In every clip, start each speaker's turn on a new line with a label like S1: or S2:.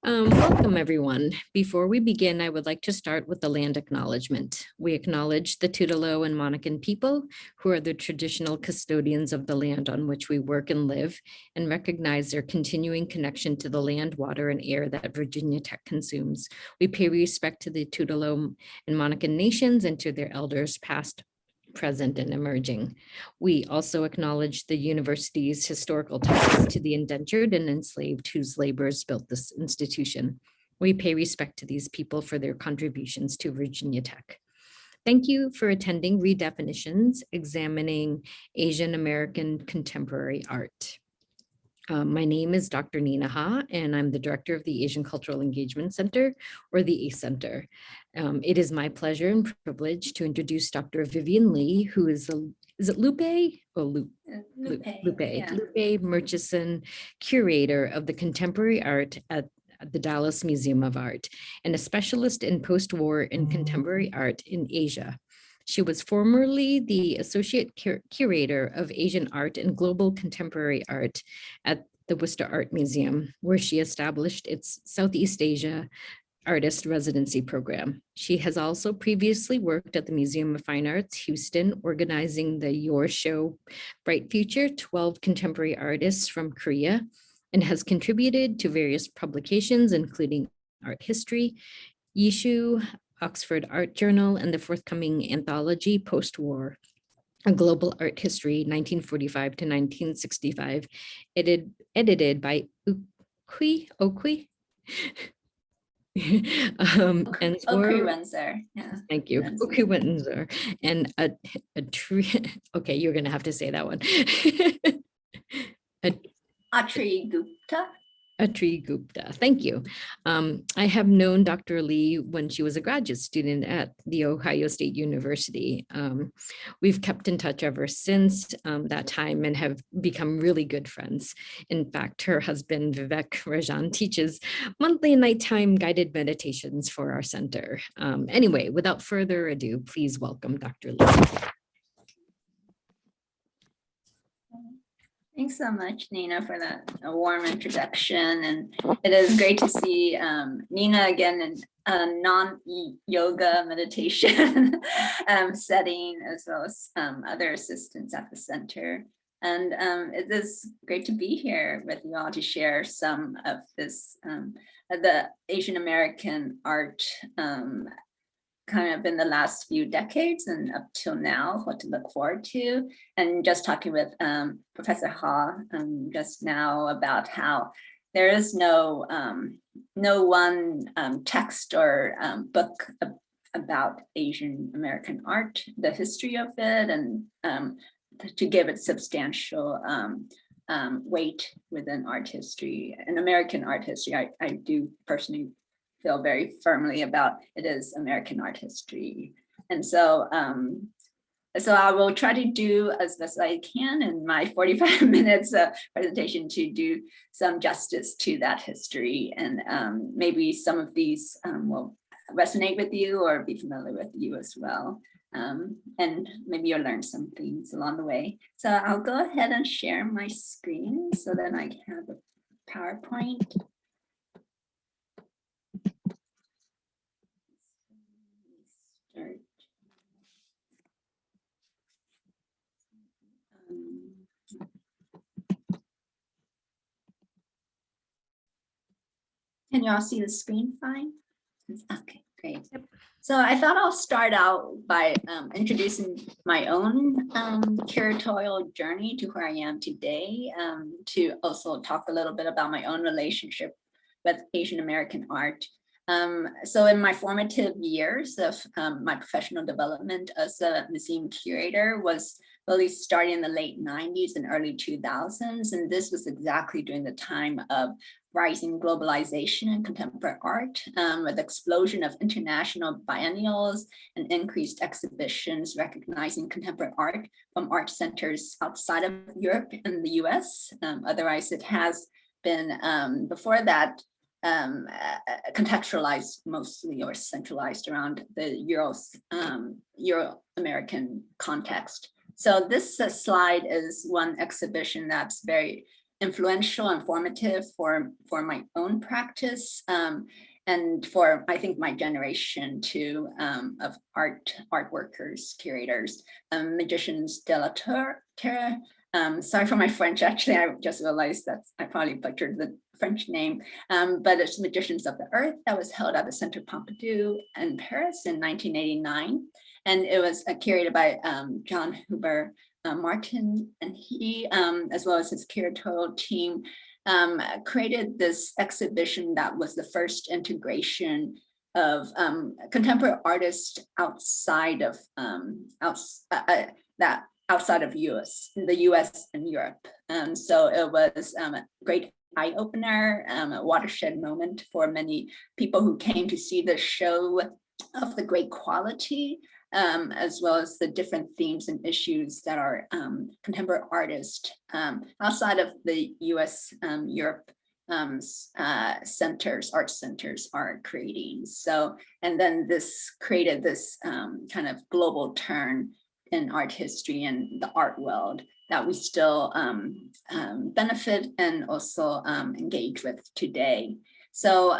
S1: Welcome, everyone. Before we begin, I would like to start with the land acknowledgement. We acknowledge the Tutelo and Monacan people, who are the traditional custodians of the land on which we work and live, and recognize their continuing connection to the land, water, and air that Virginia Tech consumes. We pay respect to the Tutelo and Monacan nations and to their elders past, present, and emerging. We also acknowledge the university's historical ties to the indentured and enslaved whose labors built this institution. We pay respect to these people for their contributions to Virginia Tech. Thank you for attending Redefinitions, examining Asian American contemporary art. My name is Dr. Nina Ha, and I'm the director of the Asian Cultural Engagement Center, or the ACE Center. It is my pleasure and privilege to introduce Dr. Vivian Li, who is it Lupe? Oh, Lupe.
S2: Yeah.
S1: Lupe Murchison, curator of the contemporary art at the Dallas Museum of Art, and a specialist in post-war and contemporary art in Asia. She was formerly the Associate Curator of Asian Art and Global Contemporary Art at the Worcester Art Museum, where she established its Southeast Asia Artist Residency Program. She has also previously worked at the Museum of Fine Arts, Houston, organizing the Your Show Bright Future, 12 contemporary artists from Korea, and has contributed to various publications, including Art History, Yishu, Oxford Art Journal, and the forthcoming anthology Postwar, A Global Art History, 1945 to 1965, edited by Okui.
S2: And Okui Wenzer. Yeah.
S1: Thank you. Okui Wenzer. And a tree. Okay, you're going to have to say that one.
S2: Atri Gupta.
S1: Atri Gupta. Thank you. I have known Dr. Li when she was a graduate student at the Ohio State University. We've kept in touch ever since that time and have become really good friends. In fact, her husband, Vivek Rajan, teaches monthly nighttime guided meditations for our center. Anyway, without further ado, please welcome Dr. Li.
S2: Thanks so much, Nina, for that warm introduction. And it is great to see Nina again in a non-yoga meditation setting, as well as other assistants at the center. And it is great to be here with you all to share some of this, the Asian American art kind of in the last few decades and up till now, what to look forward to. And just talking with Professor Ha just now about how there is no one text or book about Asian American art, the history of it, and to give it substantial weight within art history and American art history. I do personally feel very firmly about it is American art history. And so so I will try to do as best I can in my 45 minutes presentation to do some justice to that history. And maybe some of these will resonate with you or be familiar with you as well. And maybe you'll learn some things along the way. So I'll go ahead and share my screen so that I can have a PowerPoint. Can you all see the screen fine? Okay, great. Yep. So I thought I'll start out by introducing my own curatorial journey to where I am today, to also talk a little bit about my own relationship with Asian American art. So in my formative years of my professional development as a museum curator was really starting in the late 90s and early 2000s. And this was exactly during the time of rising globalization in contemporary art, with the explosion of international biennials and increased exhibitions recognizing contemporary art from art centers outside of Europe and the US. Otherwise, it has been, before that, contextualized mostly or centralized around the Euro-American context. So this slide is one exhibition that's very influential and formative for my own practice, and for, I think, my generation too, of art workers, curators, magicians de la terre. Sorry for my French, actually, I just realized that I probably butchered the French name, but it's Magicians of the Earth that was held at the Centre Pompidou in Paris in 1989. And it was curated by John Huber Martin, and he, as well as his curatorial team, created this exhibition that was the first integration of contemporary artists outside of outside of the US and Europe. So it was a great eye opener, a watershed moment for many people who came to see the show of the great quality, as well as the different themes and issues that our contemporary artists outside of the US, Europe art centers are creating. So, and then this created this kind of global turn in art history and the art world that we still benefit and also engage with today. So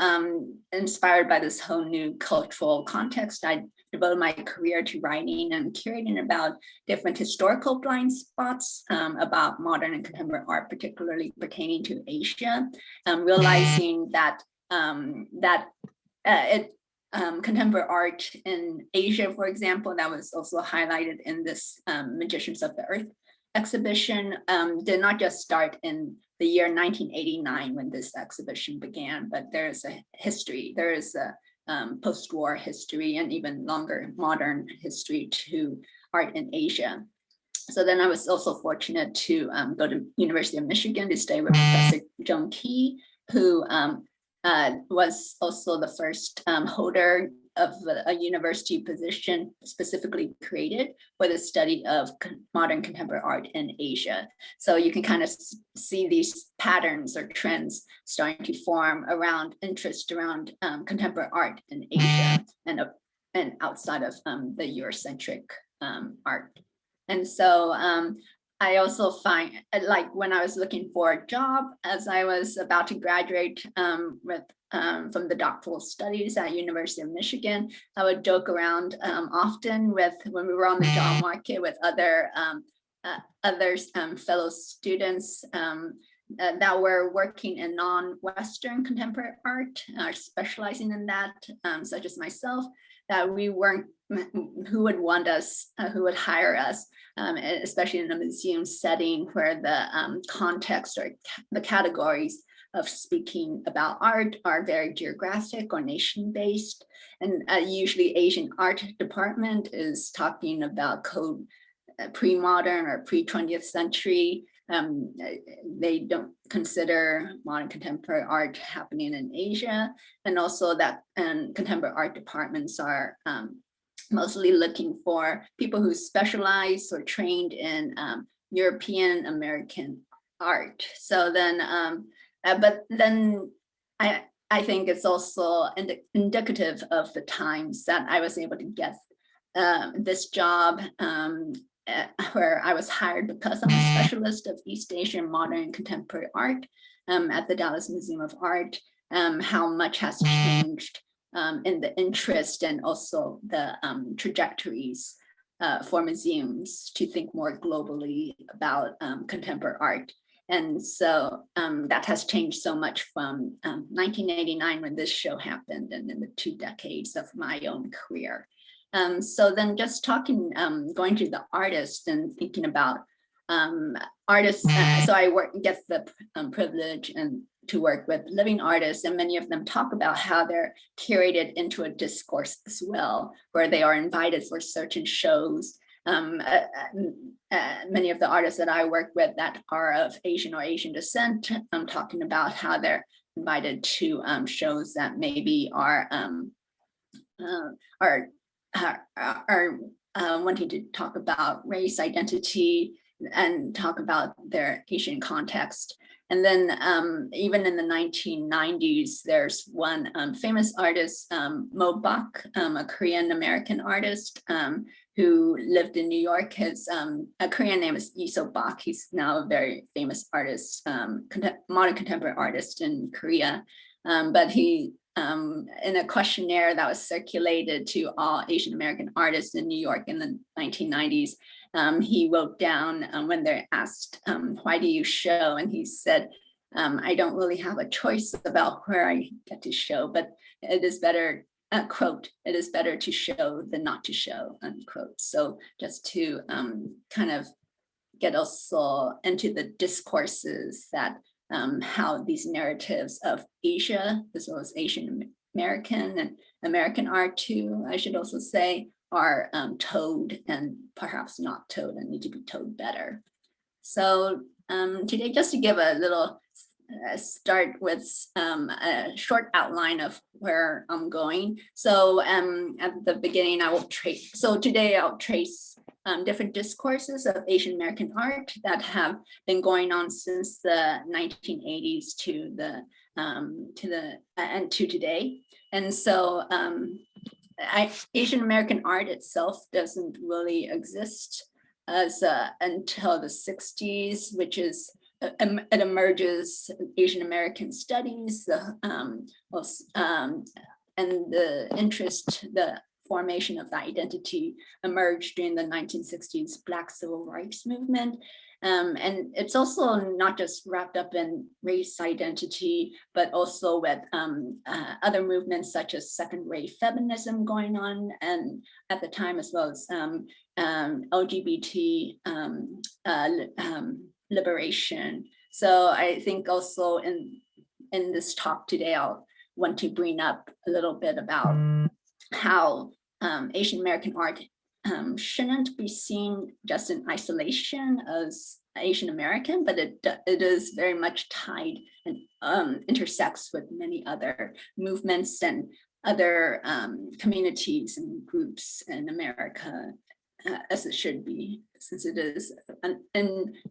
S2: inspired by this whole new cultural context, I devoted my career to writing and curating about different historical blind spots about modern and contemporary art, particularly pertaining to Asia, realizing that contemporary art in Asia, for example, that was also highlighted in this Magicians of the Earth exhibition, did not just start in the year 1989 when this exhibition began, but there is a history, there is a post-war history and even longer modern history to art in Asia. So then I was also fortunate to go to University of Michigan to stay with Professor Joan Key, who was also the first holder of a university position specifically created for the study of modern contemporary art in Asia. So you can kind of see these patterns or trends starting to form around interest around contemporary art in Asia and outside of the Eurocentric art. And so I also find, like when I was looking for a job as I was about to graduate from the doctoral studies at University of Michigan, I would joke around often with, when we were on the job market, with other fellow students that were working in non-Western contemporary art, specializing in that, such as myself, that we weren't, who would want us, who would hire us, especially in a museum setting where the context or the categories of speaking about art are very geographic or nation-based. And usually Asian art department is talking about code pre-modern or pre-20th century. They don't consider modern contemporary art happening in Asia. And also that contemporary art departments are mostly looking for people who specialize or trained in European American art. So then, but then I think it's also indicative of the times that I was able to get this job where I was hired because I'm a specialist of East Asian modern and contemporary art at the Dallas Museum of Art, how much has changed in the interest and also the trajectories for museums to think more globally about contemporary art. And so that has changed so much from 1989 when this show happened and in the 2 decades of my own career. So then just talking, going to the artists and thinking about artists. So I get the privilege and to work with living artists, and many of them talk about how they're curated into a discourse as well, where they are invited for certain shows. Many of the artists that I work with that are of Asian or Asian descent, I'm talking about how they're invited to shows that maybe are wanting to talk about race identity and talk about their Asian context. And then even in the 1990s, there's one famous artist, Mo Bak, a Korean American artist who lived in New York. His Korean name is Iso Bak. He's now a very famous artist, modern contemporary artist in Korea. But he, in a questionnaire that was circulated to all Asian American artists in New York in the 1990s, he wrote down when they're asked, why do you show? And he said, I don't really have a choice about where I get to show, but it is better, quote, it is better to show than not to show, unquote. So just to kind of get us all into the discourses that how these narratives of Asia, as well as Asian American and American art too, I should also say, are told and perhaps not told and need to be told better. So today, just to give a little start with a short outline of where I'm going. So at the beginning, I will trace. So today I'll trace different discourses of Asian American art that have been going on since the 1980s to today. And so Asian American art itself doesn't really exist as until the 60s, which is it emerges Asian American studies, and the interest, the formation of the identity emerged during the 1960s Black Civil Rights Movement. And it's also not just wrapped up in race identity, but also with other movements such as second-wave feminism going on, and at the time as well as LGBT liberation. So I think also in this talk today, I'll want to bring up a little bit about how Asian American art shouldn't be seen just in isolation as Asian American, but it is very much tied and intersects with many other movements and other communities and groups in America, as it should be, since it is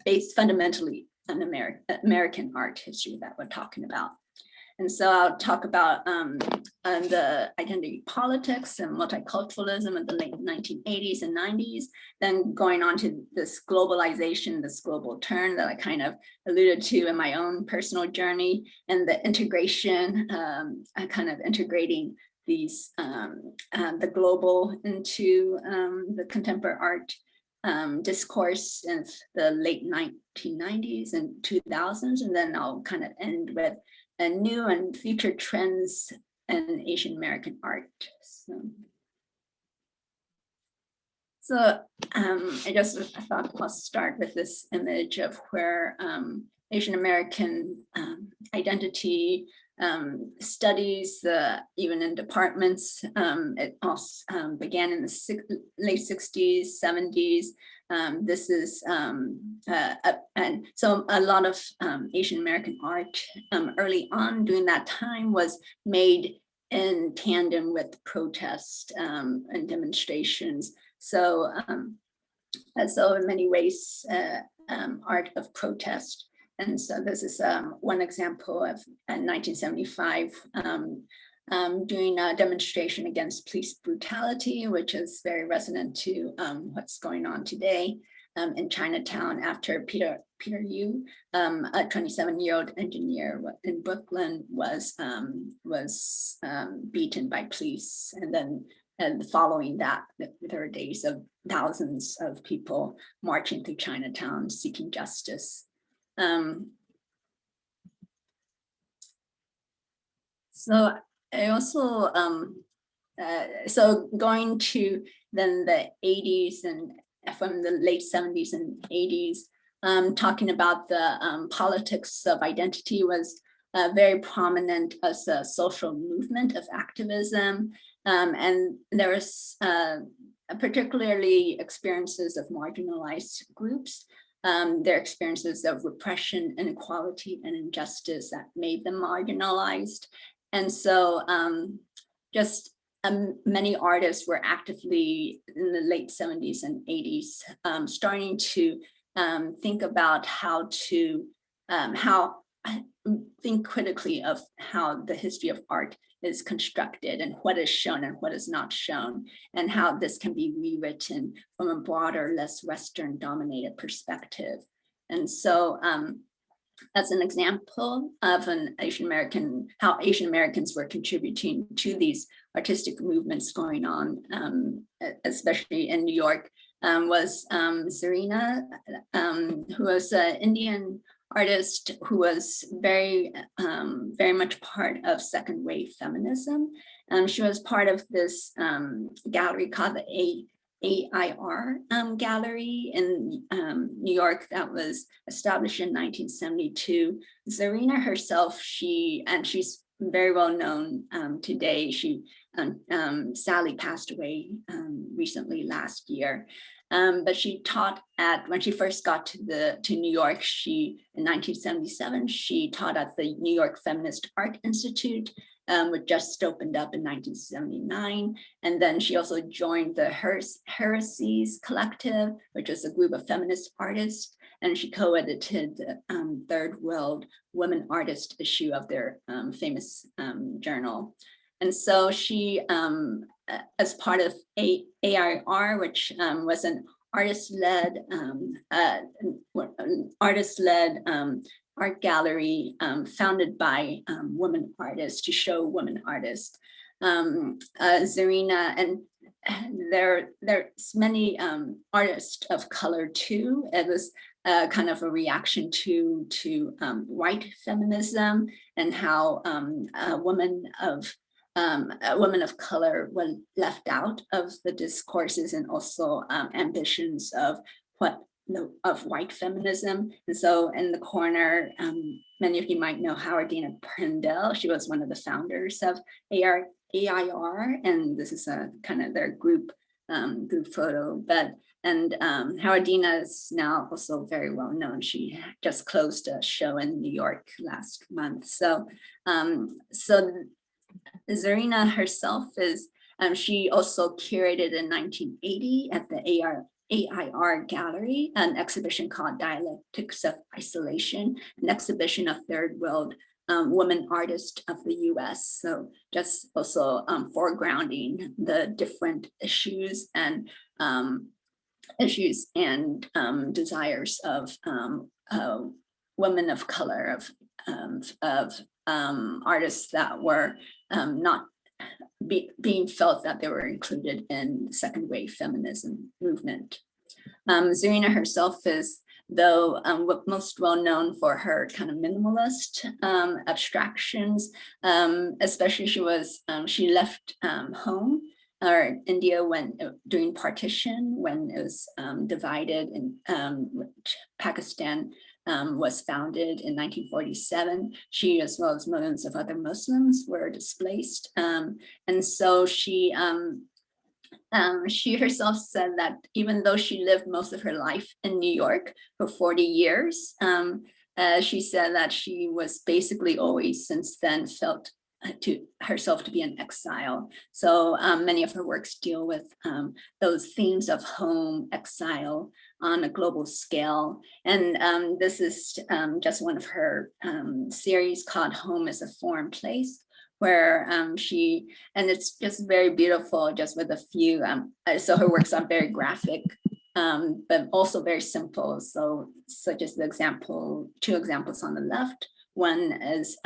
S2: based fundamentally on American art history that we're talking about. And so I'll talk about the identity politics and multiculturalism in the late 1980s and 90s, then going on to this globalization, this global turn that I kind of alluded to in my own personal journey, and the integration, kind of integrating these, the global into the contemporary art discourse in the late 1990s and 2000s. And then I'll kind of end with new and future trends in Asian American art. So I thought I'll start with this image of where Asian American identity studies, even in departments. It also began in the late 60s, 70s. This is, and so a lot of Asian American art early on during that time was made in tandem with protest and demonstrations. So, so in many ways, art of protest. And so this is one example of 1975 doing a demonstration against police brutality, which is very resonant to what's going on today in Chinatown after Peter Yu, a 27-year-old engineer in Brooklyn, was beaten by police. And then following that, there were days of thousands of people marching through Chinatown seeking justice. So I also, so going to then the 80s and from the late 70s and 80s, talking about the politics of identity was very prominent as a social movement of activism. And there was particularly experiences of marginalized groups, their experiences of repression, inequality, and injustice that made them marginalized. And so just many artists were actively in the late 70s and 80s starting to think about how think critically of how the history of art is constructed and what is shown and what is not shown, and how this can be rewritten from a broader, less Western dominated perspective. And so as an example of how Asian Americans were contributing to these artistic movements going on, especially in New York, was Zarina, who was an Indian artist who was very much part of second wave feminism. She was part of this gallery called the AIR gallery in New York that was established in 1972. Zarina herself, she's very well known today. She sadly passed away recently last year. But she taught when she first got to New York, in 1977, she taught at the New York Feminist Art Institute, which just opened up in 1979. And then she also joined the Heresies Collective, which is a group of feminist artists. And she co-edited the Third World Women Artist issue of their famous journal. And so she, as part of AIR, which was an artist-led art gallery founded by women artists to show women artists. Zarina, and there's many artists of color too. It was kind of a reaction to white feminism and how women of color were left out of the discourses and also ambitions of white feminism. And so in the corner, many of you might know Howardina Prindell. She was one of the founders of AIR, and this is a kind of their group photo. Howardina is now also very well known. She just closed a show in New York last month. So Zarina herself is, she also curated in 1980 at the AIR gallery, an exhibition called Dialectics of Isolation, an exhibition of third world women artists of the US. So just also foregrounding the different issues and desires of women of color, of artists that were not being felt that they were included in the second wave feminism movement. Zarina herself is, though most well known for her kind of minimalist abstractions, especially she left home or India during partition, when it was divided, and Pakistan was founded in 1947. She, as well as millions of other Muslims, were displaced. And so she herself said that even though she lived most of her life in New York for 40 years, she said that she was basically always since then felt to herself to be an exile. So many of her works deal with those themes of home, exile on a global scale. And this is just one of her series called Home is a Foreign Place, where and it's just very beautiful, just with a few, so her works are very graphic, but also very simple. So such as two examples on the left. One is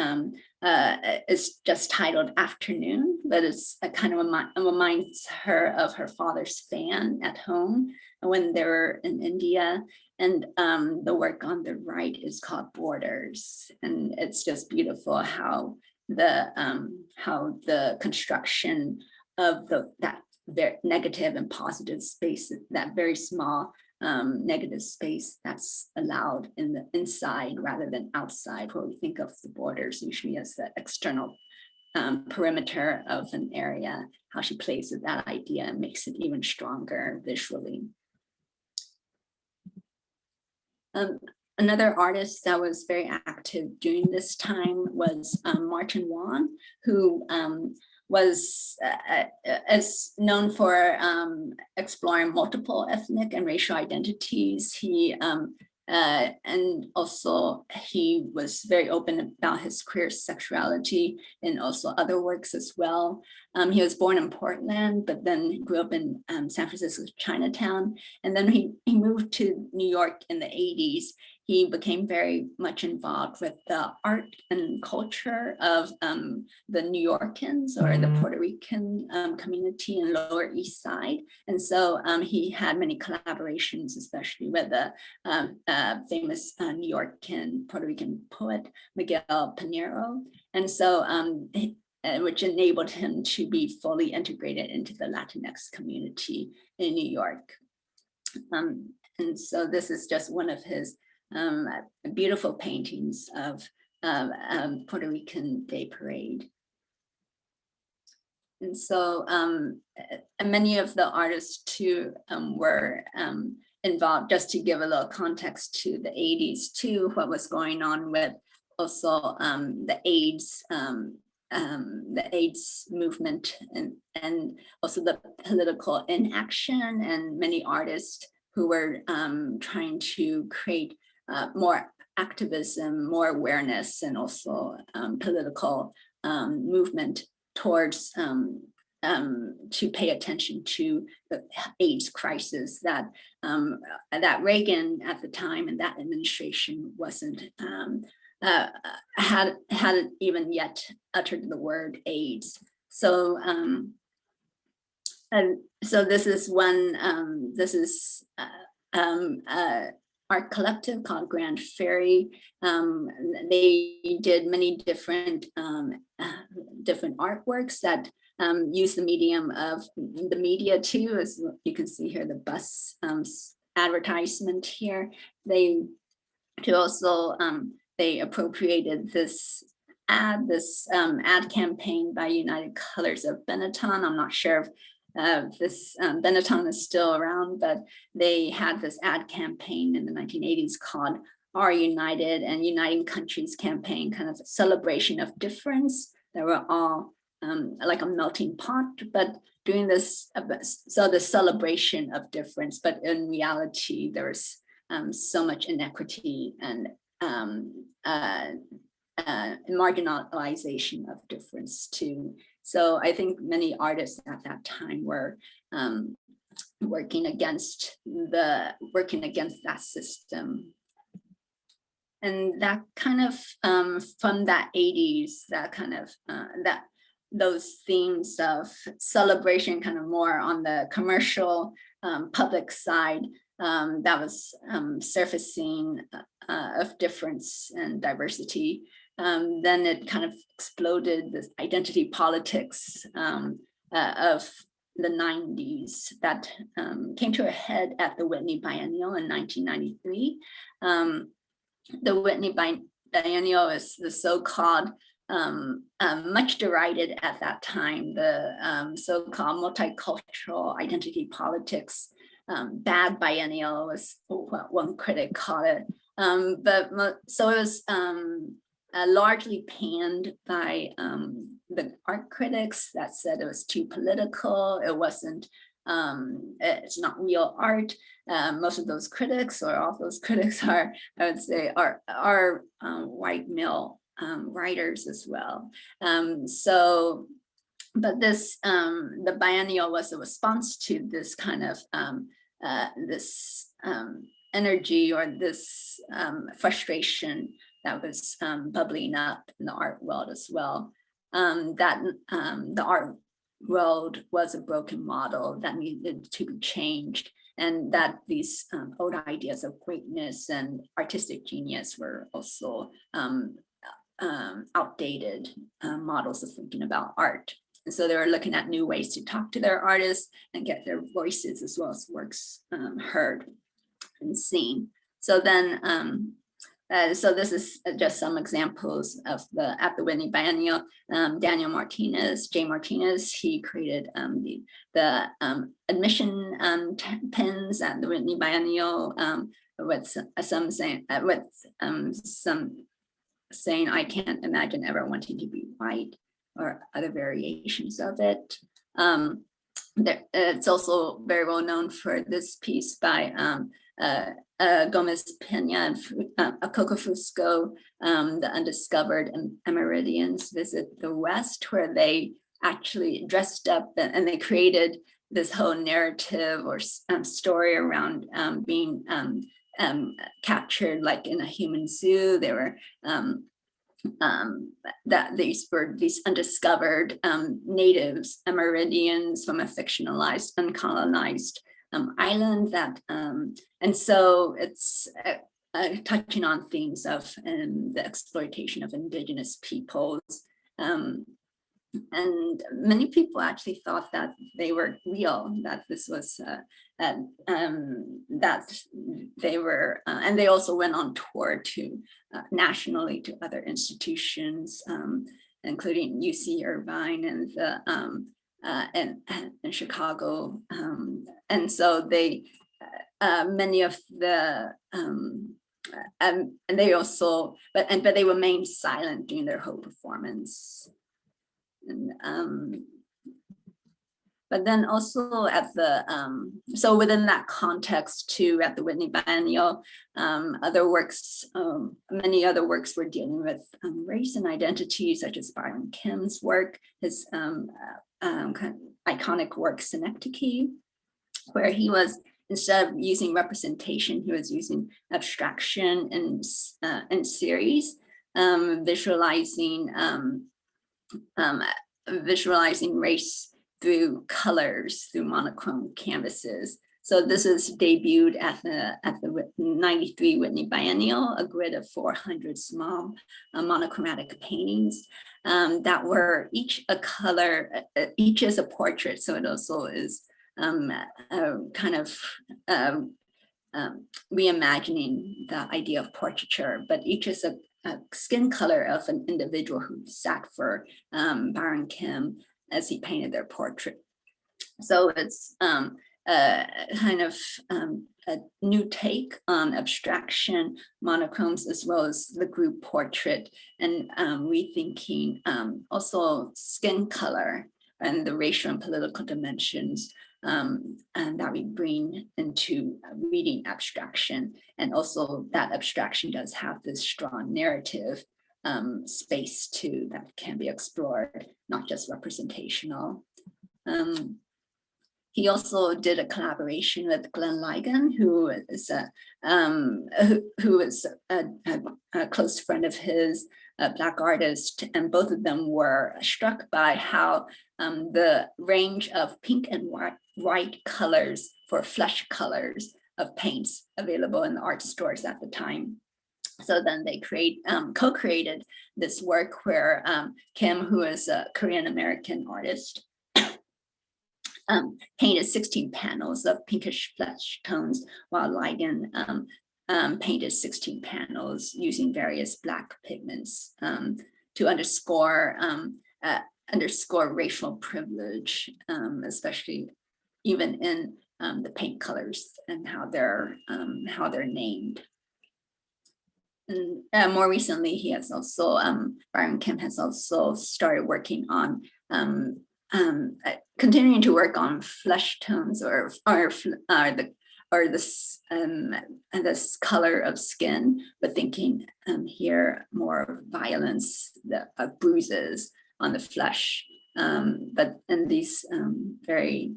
S2: just titled Afternoon, but it's a kind of reminds her of her father's fan at home when they were in India. And the work on the right is called Borders. And it's just beautiful how the construction of that very negative and positive space, that very small negative space that's allowed in the inside rather than outside, where we think of the borders usually as the external perimeter of an area, how she plays with that idea and makes it even stronger visually. Another artist that was very active during this time was Juan, who is known for exploring multiple ethnic and racial identities. He And also he was very open about his queer sexuality and also other works as well. He was born in Portland, but then grew up in San Francisco, Chinatown. And then he moved to New York in the 80s. He became very much involved with the art and culture of the New Yorkers or the Puerto Rican community in Lower East Side. And so he had many collaborations, especially with the famous New Yorker Puerto Rican poet, Miguel Pinheiro. And so which enabled him to be fully integrated into the Latinx community in New York. And so this is just one of his beautiful paintings of Puerto Rican Day Parade. And so many of the artists too were involved, just to give a little context to the 80s too, what was going on with also the AIDS movement and also the political inaction, and many artists who were trying to create more activism, more awareness, and also political movement towards to pay attention to the AIDS crisis that that Reagan at the time and that administration wasn't hadn't even yet uttered the word AIDS. So and so this is one. This is art collective called Grand Ferry. They did many different artworks that use the medium of the media too, as you can see here, the bus advertisement here. They also they appropriated this ad campaign by United Colors of Benetton. I'm not sure if this Benetton is still around, but they had this ad campaign in the 1980s called Our United and Uniting Countries campaign, kind of a celebration of difference. They were all like a melting pot, but doing this, so the celebration of difference, but in reality, there's so much inequity and marginalization of difference too. So I think many artists at that time were working against that system. And that kind of from that 80s, that kind of those themes of celebration, kind of more on the commercial public side, that was surfacing of difference and diversity. Then it kind of exploded, this identity politics of the 90s that came to a head at the Whitney Biennial in 1993. The Whitney Biennial is the so-called, much derided at that time, the so-called multicultural identity politics. Bad biennial was what one critic called it. So it was largely panned by the art critics that said it was too political. It wasn't, it's not real art. Most of those critics, or all those critics, are, I would say, are white male writers as well. So, but this, the biennial was a response to this kind of this energy, or this frustration that was bubbling up in the art world as well. That the art world was a broken model that needed to be changed, and that these old ideas of greatness and artistic genius were also outdated models of thinking about art. And so they were looking at new ways to talk to their artists and get their voices as well as works heard and seen. So then, so this is just some examples of at the Whitney Biennial. Daniel Martinez, Jay Martinez, he created the admission pins at the Whitney Biennial, with some saying, saying, "I can't imagine ever wanting to be white," or other variations of it. It's also very well known for this piece by Gomez Pena and Coco Fusco, the undiscovered Amerindians, visit the West, where they actually dressed up and they created this whole narrative or story around being captured like in a human zoo. They were that these were these undiscovered natives, Amerindians from a fictionalized, uncolonized island. That and so it's touching on themes of the exploitation of indigenous peoples. And many people actually thought that they were real, that this was that they were, and they also went on tour to nationally to other institutions, including UC Irvine and the in Chicago, and so they many of the and they also but they remained silent during their whole performance. And but then also at the so within that context too, at the Whitney Biennial, other works, many other works were dealing with race and identity, such as Byron Kim's work, his kind of iconic work Synecdoche, where he was, instead of using representation, he was using abstraction and series, visualizing race through colors, through monochrome canvases. So this is debuted at the 93 Whitney Biennial, a grid of 400 small monochromatic paintings that were each a color, each is a portrait. So it also is kind of reimagining the idea of portraiture, but each is a skin color of an individual who sat for Byron Kim as he painted their portrait. So it's kind of a new take on abstraction, monochromes, as well as the group portrait, and rethinking also skin color and the racial and political dimensions and that we bring into reading abstraction. And also that abstraction does have this strong narrative space too that can be explored, not just representational. He also did a collaboration with Glenn Ligon, who is a close friend of his, a Black artist, and both of them were struck by how the range of pink and white colors for flesh colors of paints available in the art stores at the time. So then they co-created this work where Kim, who is a Korean American artist, painted 16 panels of pinkish flesh tones, while Ligon painted 16 panels using various Black pigments to underscore racial privilege, especially even in the paint colors and how they're named. And more recently, he has also Byron Kim has also started working on continuing to work on flesh tones or this color of skin, but thinking here more of violence, of bruises on the flesh, but in these very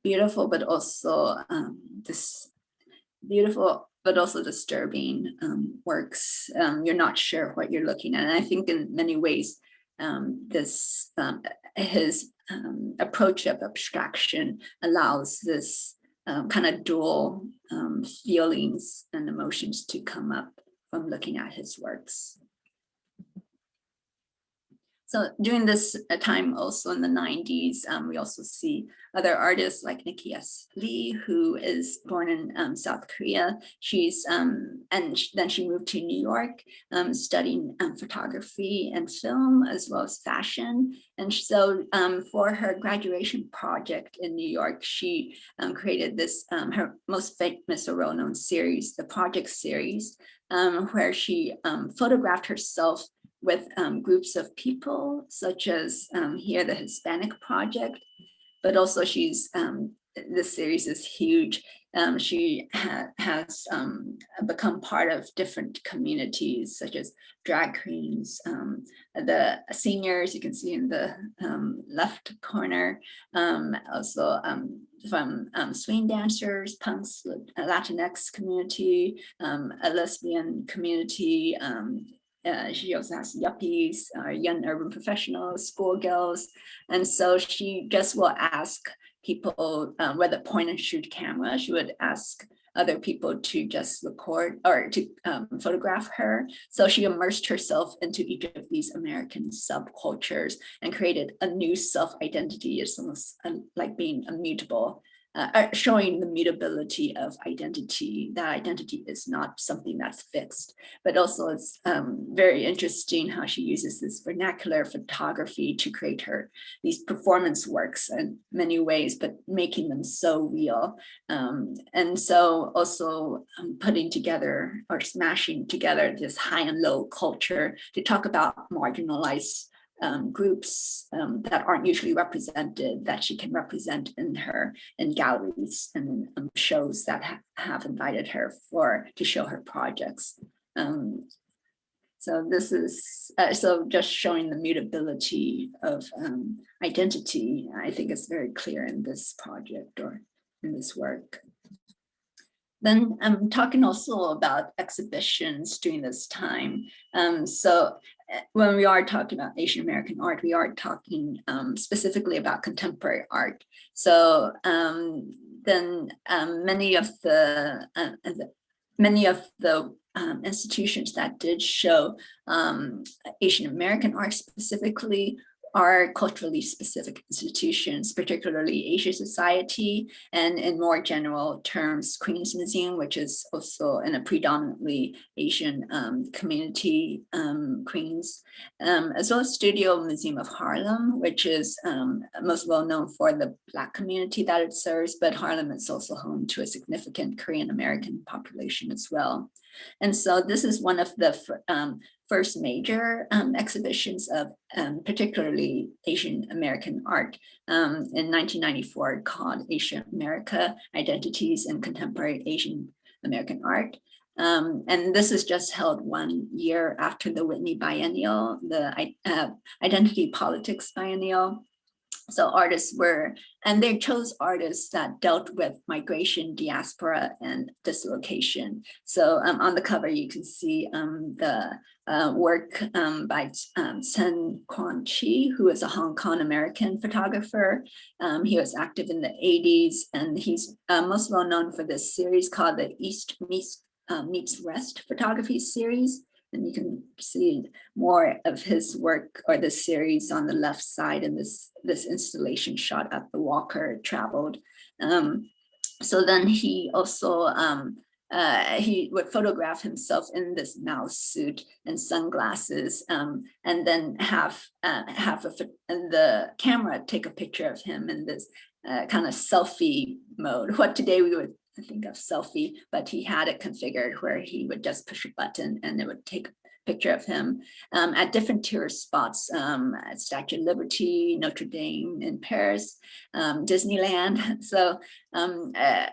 S2: beautiful, but also disturbing works. You're not sure what you're looking at, and I think in many ways his approach of abstraction allows this kind of dual feelings and emotions to come up from looking at his works. So during this time, also in the 90s, we also see other artists like Nikki S. Lee, who is born in South Korea. She's then she moved to New York, studying photography and film as well as fashion. And so for her graduation project in New York, she created this her most famous or well-known series, the Project series, where she photographed herself with groups of people, such as here the Hispanic Project, but also she's this series is huge. She has become part of different communities, such as drag queens, the seniors, you can see in the left corner, also from swing dancers, punks, Latinx community, a lesbian community. She also has yuppies, young urban professionals, schoolgirls. And so she just will ask people with a point and shoot camera. She would ask other people to just record or to photograph her. So she immersed herself into each of these American subcultures and created a new self-identity. It's almost like being immutable. Showing the mutability of identity. That identity is not something that's fixed, but also it's very interesting how she uses this vernacular photography to create these performance works in many ways, but making them so real. And so also putting together or smashing together this high and low culture to talk about marginalized groups that aren't usually represented, that she can represent in galleries and shows that have invited her to show her projects. So this is so just showing the mutability of identity. I think it's very clear in this project or in this work. Then I'm talking also about exhibitions during this time. So when we are talking about Asian American art, we are talking specifically about contemporary art. So then many of the institutions that did show Asian American art specifically are culturally specific institutions, particularly Asia Society, and in more general terms, Queens Museum, which is also in a predominantly Asian community, Queens, as well as Studio Museum of Harlem, which is most well known for the Black community that it serves, but Harlem is also home to a significant Korean American population as well. And so this is one of the first major exhibitions of particularly Asian American art in 1994 called Asia America, Identities in Contemporary Asian American Art. And this is just held 1 year after the Whitney Biennial, the Identity Politics Biennial. So artists and they chose artists that dealt with migration, diaspora, and dislocation. So on the cover, you can see the work by Sen Quan Chi, who is a Hong Kong American photographer. He was active in the 80s, and he's most well known for this series called the East Meets West photography series. And you can see more of his work or this series on the left side in this installation shot at the Walker Traveled. So then he also, he would photograph himself in this mouse suit and sunglasses, and then have the camera take a picture of him in this kind of selfie mode, what today we would think of selfie, but he had it configured where he would just push a button and it would take a picture of him at different tourist spots, at Statue of Liberty, Notre Dame in Paris, Disneyland. So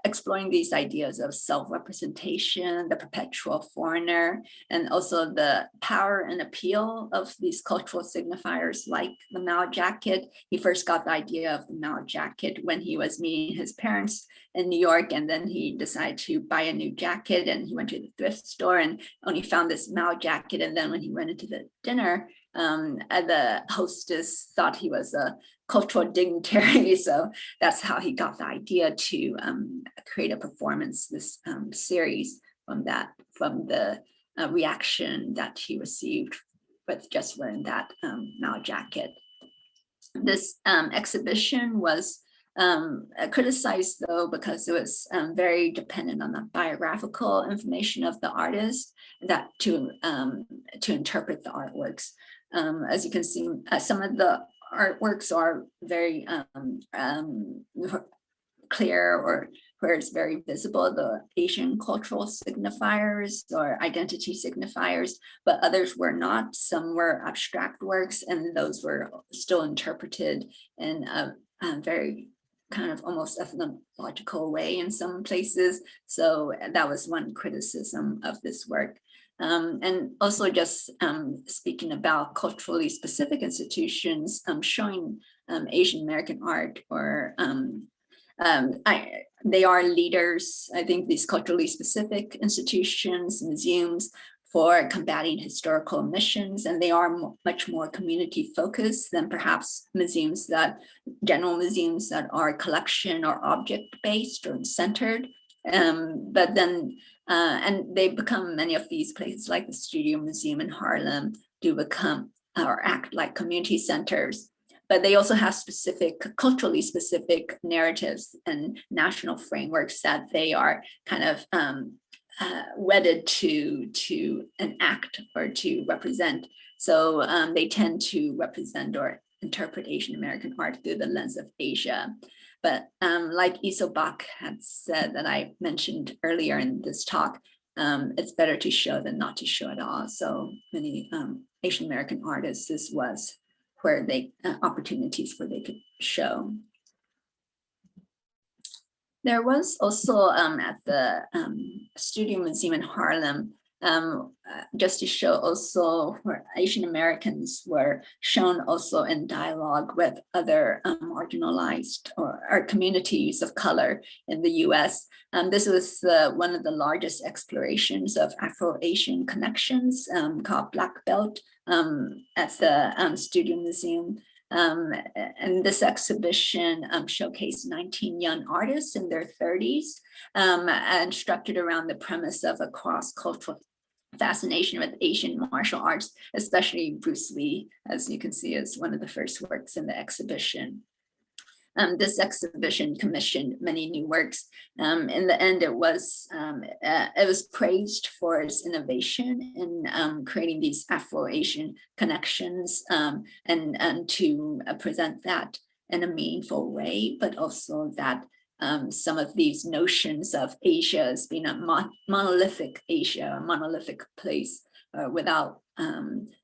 S2: exploring these ideas of self-representation, the perpetual foreigner, and also the power and appeal of these cultural signifiers like the Mao jacket. He first got the idea of the Mao jacket when he was meeting his parents in New York, and then he decided to buy a new jacket, and he went to the thrift store and only found this Mao jacket. And then when he went into the dinner, the hostess thought he was a cultural dignitary. So that's how he got the idea to create a performance, this series from the reaction that he received with just wearing that Mao jacket. This exhibition was criticized though because it was very dependent on the biographical information of the artist that to interpret the artworks. As you can see, some of the artworks are very clear, or where it's very visible, the Asian cultural signifiers or identity signifiers, but others were not. Some were abstract works, and those were still interpreted in a very kind of almost ethnological way in some places. So that was one criticism of this work. And also just speaking about culturally specific institutions, showing Asian American art, or they are leaders, I think, these culturally specific institutions, museums, for combating historical omissions, and they are much more community focused than perhaps general museums that are collection or object based or centered. But then, and they become, many of these places like the Studio Museum in Harlem do become or act like community centers. But they also have culturally specific narratives and national frameworks that they are kind of wedded to enact or to represent. So they tend to represent or interpret Asian American art through the lens of Asia. But like Isobak had said, that I mentioned earlier in this talk, it's better to show than not to show at all. So many Asian American artists, this was where they opportunities where they could show. There was also at the Studio Museum in Harlem, just to show also where Asian Americans were shown also in dialogue with other marginalized or communities of color in the US. This was one of the largest explorations of Afro-Asian connections called Black Belt at the Studio Museum. And this exhibition showcased 19 young artists in their 30s and structured around the premise of a cross-cultural fascination with Asian martial arts, especially Bruce Lee, as you can see, is one of the first works in the exhibition. This exhibition commissioned many new works. In the end, it was praised for its innovation in creating these Afro-Asian connections and to present that in a meaningful way, but also that some of these notions of Asia as being a monolithic Asia, a monolithic place, without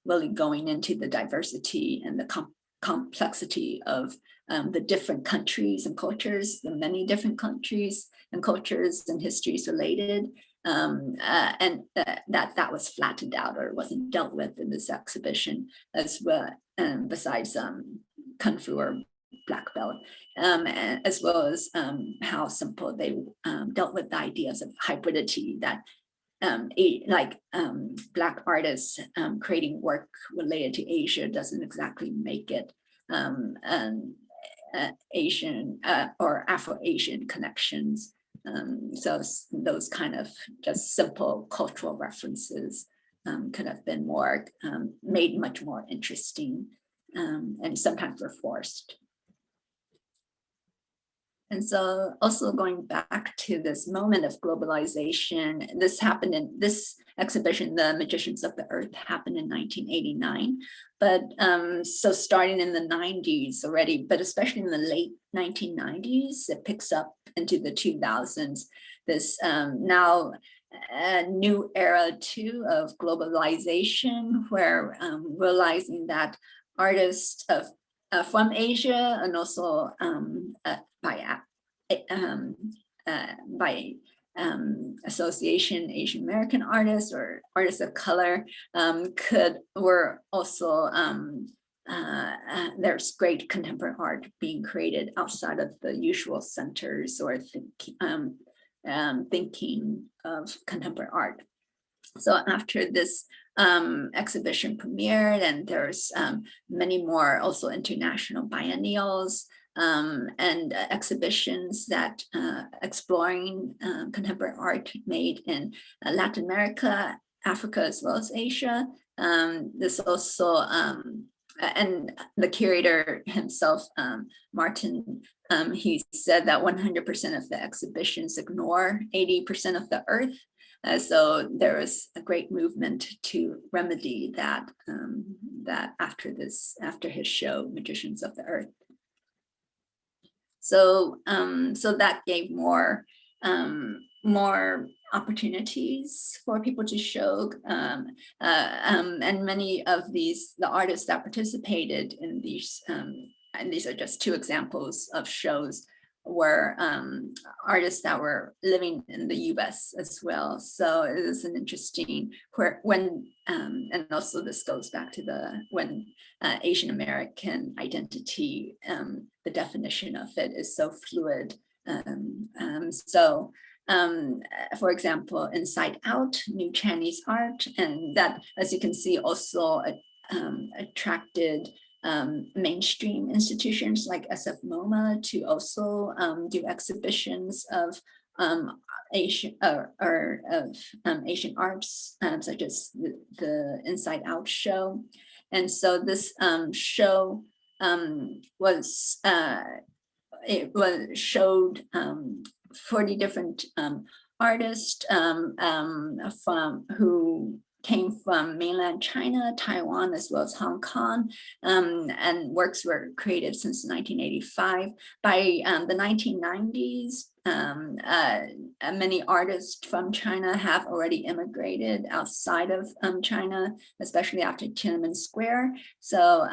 S2: really going into the diversity and the complexity of the different countries and cultures, the many different countries and cultures and histories related, and that was flattened out or wasn't dealt with in this exhibition as well, besides Kung Fu or Black Belt, as well as how simple they dealt with the ideas of hybridity, that Black artists creating work related to Asia doesn't exactly make it Asian or Afro-Asian connections. So those kind of just simple cultural references could have been more made much more interesting, and sometimes were forced. And so also going back to this moment of globalization, this happened in this exhibition, The Magicians of the Earth, happened in 1989. But so starting in the 90s already, but especially in the late 1990s, it picks up into the 2000s, this now new era too of globalization, where realizing that artists from Asia and also by association, Asian American artists or artists of color were also there's great contemporary art being created outside of the usual centers or thinking of contemporary art. So after this exhibition premiered, and there's many more also international biennials and exhibitions that exploring contemporary art made in Latin America, Africa, as well as Asia. This also, and the curator himself, Martin, he said that 100% of the exhibitions ignore 80% of the earth. So there was a great movement to remedy that, that after his show, Magicians of the Earth. So, so that gave more opportunities for people to show, and many of the artists that participated in these, and these are just two examples of shows, were artists that were living in the US as well. So it is an interesting and also this goes back to when Asian American identity, the definition of it is so fluid. For example, Inside Out, New Chinese art, and that, as you can see, also attracted mainstream institutions like SF MoMA to also do exhibitions of Asian Asian arts, such as the Inside Out show. And so this show showed 40 different artists who came from mainland China, Taiwan, as well as Hong Kong, and works were created since 1985. By the 1990s, many artists from China have already immigrated outside of China, especially after Tiananmen Square. So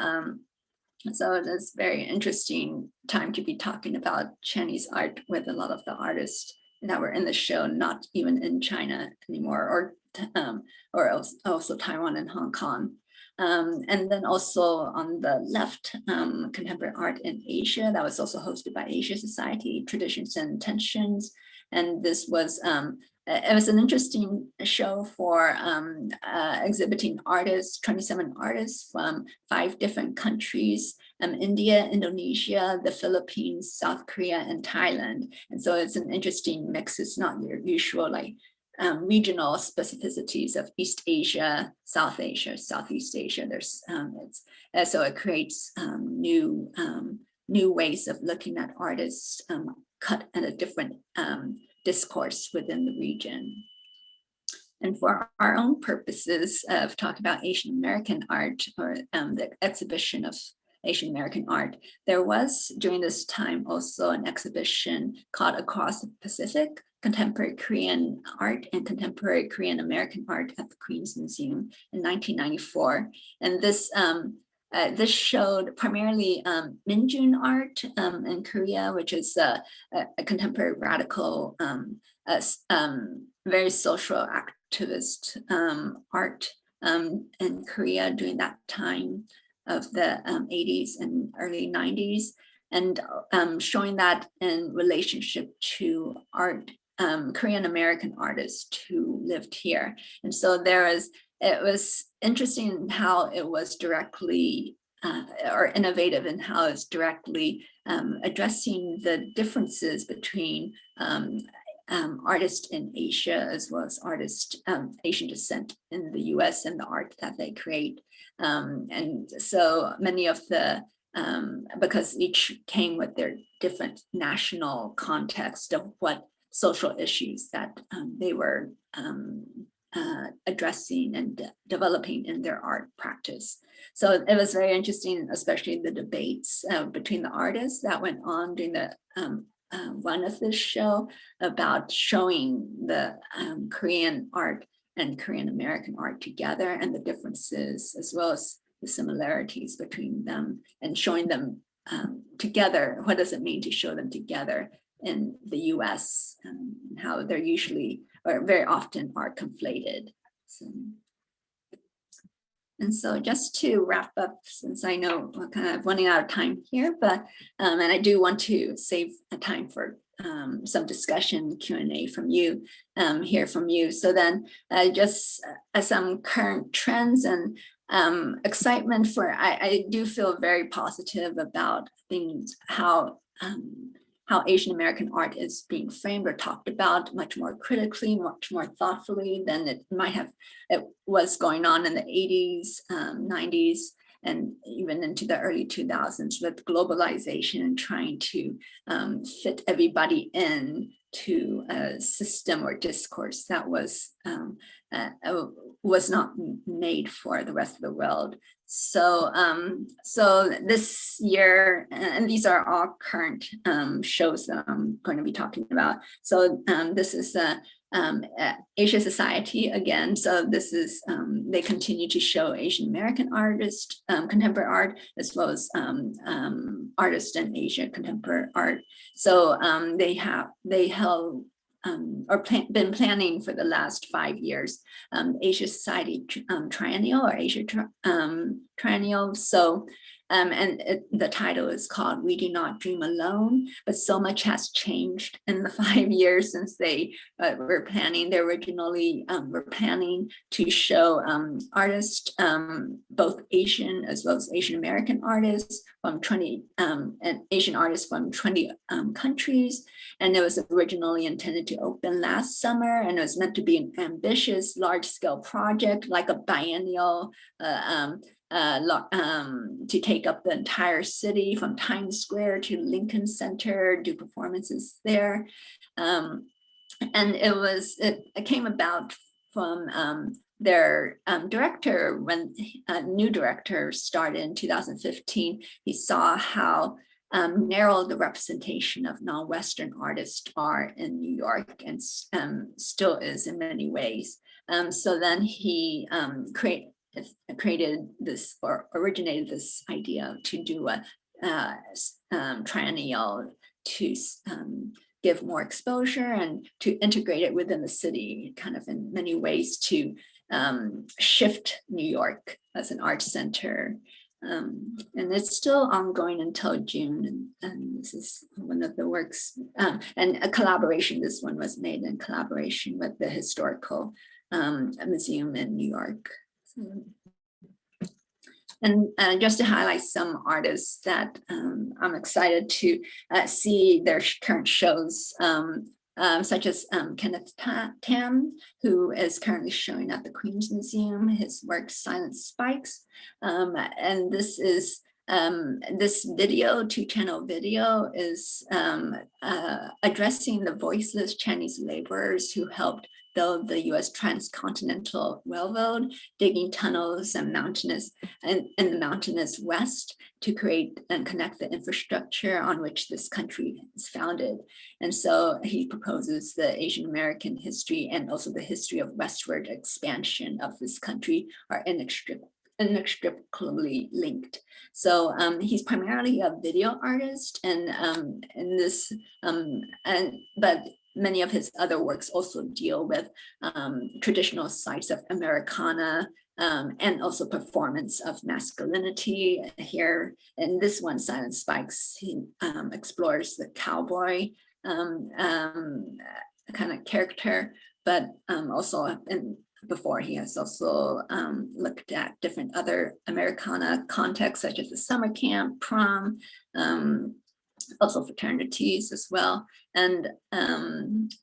S2: it's very interesting time to be talking about Chinese art with a lot of the artists that were in the show, not even in China anymore, or also Taiwan and Hong Kong. And then also on the left, Contemporary Art in Asia, that was also hosted by Asia Society, Traditions and Tensions. And this was, it was an interesting show for exhibiting artists, 27 artists from 5 different countries, India, Indonesia, the Philippines, South Korea, and Thailand. And so it's an interesting mix. It's not your usual like regional specificities of East Asia, South Asia, Southeast Asia. There's so it creates new ways of looking at artists cut in a different discourse within the region. And for our own purposes of talking about Asian American art, or the exhibition of Asian American art, there was during this time also an exhibition called Across the Pacific, Contemporary Korean Art and Contemporary Korean American Art at the Queen's Museum in 1994. And this showed primarily Minjun art in Korea, which is a contemporary radical, very social activist art in Korea during that time of the 80s and early 90s, and showing that in relationship to art, Korean American artists who lived here. And so it was interesting in how it was directly or innovative in how it's directly addressing the differences between artists in Asia as well as artists Asian descent in the US and the art that they create. And so many of the, because each came with their different national context of what social issues that they were addressing and developing in their art practice. So it was very interesting, especially the debates between the artists that went on during the run of this show about showing the Korean art and Korean American art together, and the differences as well as the similarities between them, and showing them together. What does it mean to show them together in the US, and how they're usually or very often are conflated. And so just to wrap up, since I know we're kind of running out of time here, but and I do want to save a time for some discussion, Q&A from you, hear from you. So then just some current trends and excitement for, I do feel very positive about things, how Asian American art is being framed or talked about much more critically, much more thoughtfully than it was going on in the 80s, 90s, and even into the early 2000s with globalization and trying to fit everybody in to a system or discourse that was not made for the rest of the world. So this year, and these are all current shows that I'm going to be talking about. So this is Asia Society again. So this is, they continue to show Asian American artists, contemporary art, as well as artists in Asia contemporary art. So they held been planning for the last 5 years, Asia Society Triennial or Asia Triennial. So the title is called "We Do Not Dream Alone," but so much has changed in the 5 years since they were planning. They originally were planning to show artists, both Asian as well as Asian American artists from 20 and Asian artists from 20 countries. And it was originally intended to open last summer, and it was meant to be an ambitious, large-scale project, like a biennial to take up the entire city from Times Square to Lincoln Center, do performances there. And it came about from their director, when a new director started in 2015. He saw how narrow the representation of non-Western artists are in New York, and still is in many ways. So then he created this, or originated this idea to do a triennial to give more exposure and to integrate it within the city, kind of in many ways to shift New York as an art center. And it's still ongoing until June, and this is one of the works, and a collaboration. This one was made in collaboration with the Historical Museum in New York. And just to highlight some artists that I'm excited to see their current shows, such as Kenneth Tam, who is currently showing at the Queen's Museum, his work Silent Spikes. And this is this video, 2-channel video, is addressing the voiceless Chinese laborers who helped build the U.S. transcontinental railroad, digging tunnels and in the mountainous west to create and connect the infrastructure on which this country is founded. And so he proposes the Asian American history and also the history of westward expansion of this country are inextricably linked. So he's primarily a video artist, and but many of his other works also deal with traditional sites of Americana, and also performance of masculinity. Here in this one, Silent Spikes, he explores the cowboy kind of character, but also before he has also looked at different other Americana contexts, such as the summer camp, prom, also fraternities as well. And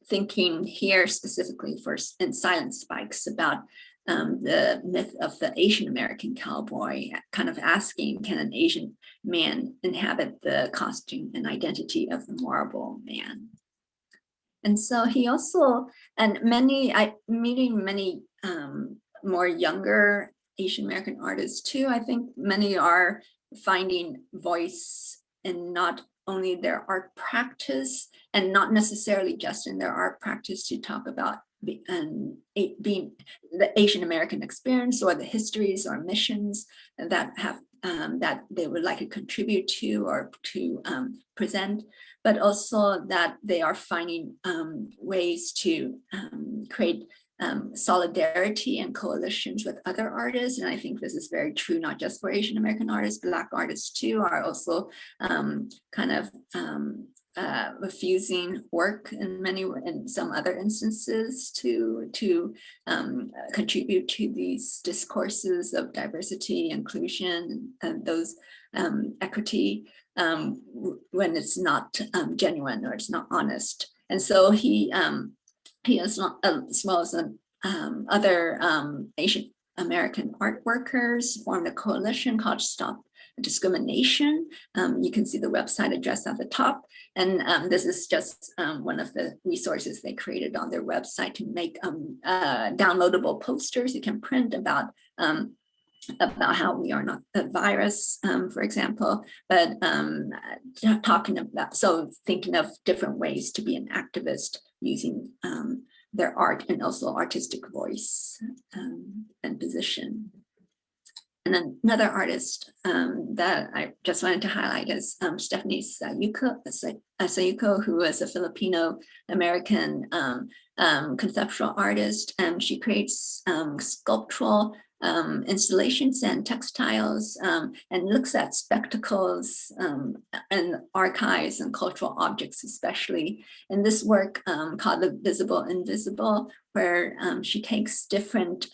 S2: thinking here specifically in Silent Spikes about the myth of the Asian American cowboy, kind of asking, can an Asian man inhabit the costume and identity of the marble man? And so he also, and meeting many more younger Asian American artists too. I think many are finding voice in not only their art practice, and not necessarily just in their art practice, to talk about being the Asian American experience, or the histories or missions that have that they would like to contribute to or to present, but also that they are finding ways to create solidarity and coalitions with other artists. And I think this is very true, not just for Asian American artists, Black artists too are also kind of refusing work in some other instances to contribute to these discourses of diversity, inclusion, and those equity when it's not genuine or it's not honest. And so he as well as other Asian American art workers formed a coalition called Stop Discrimination. You can see the website address at the top. And this is just one of the resources they created on their website to make downloadable posters you can print about how we are not a virus, for example, but talking about, so thinking of different ways to be an activist using their art and also artistic voice and position. And then another artist that I just wanted to highlight is Stephanie Sayuko, who is a Filipino-American conceptual artist. She creates sculptural installations and textiles and looks at spectacles and archives and cultural objects, especially. In this work called The Visible Invisible, where she takes different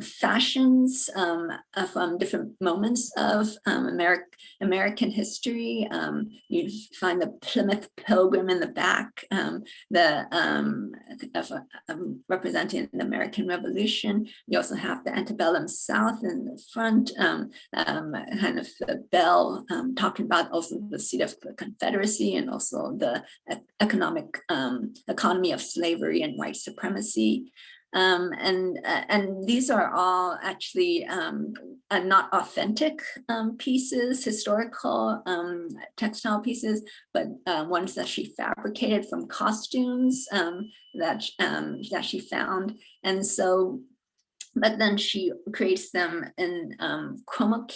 S2: fashions from different moments of American history. You find the Plymouth Pilgrim in the back, representing the American Revolution. You also have the antebellum South in the front, kind of the bell, talking about also the seat of the Confederacy and also the economy of slavery and white supremacy. And these are all actually not authentic pieces, historical textile pieces, but ones that she fabricated from costumes that she found. And so, but then she creates them in Chroma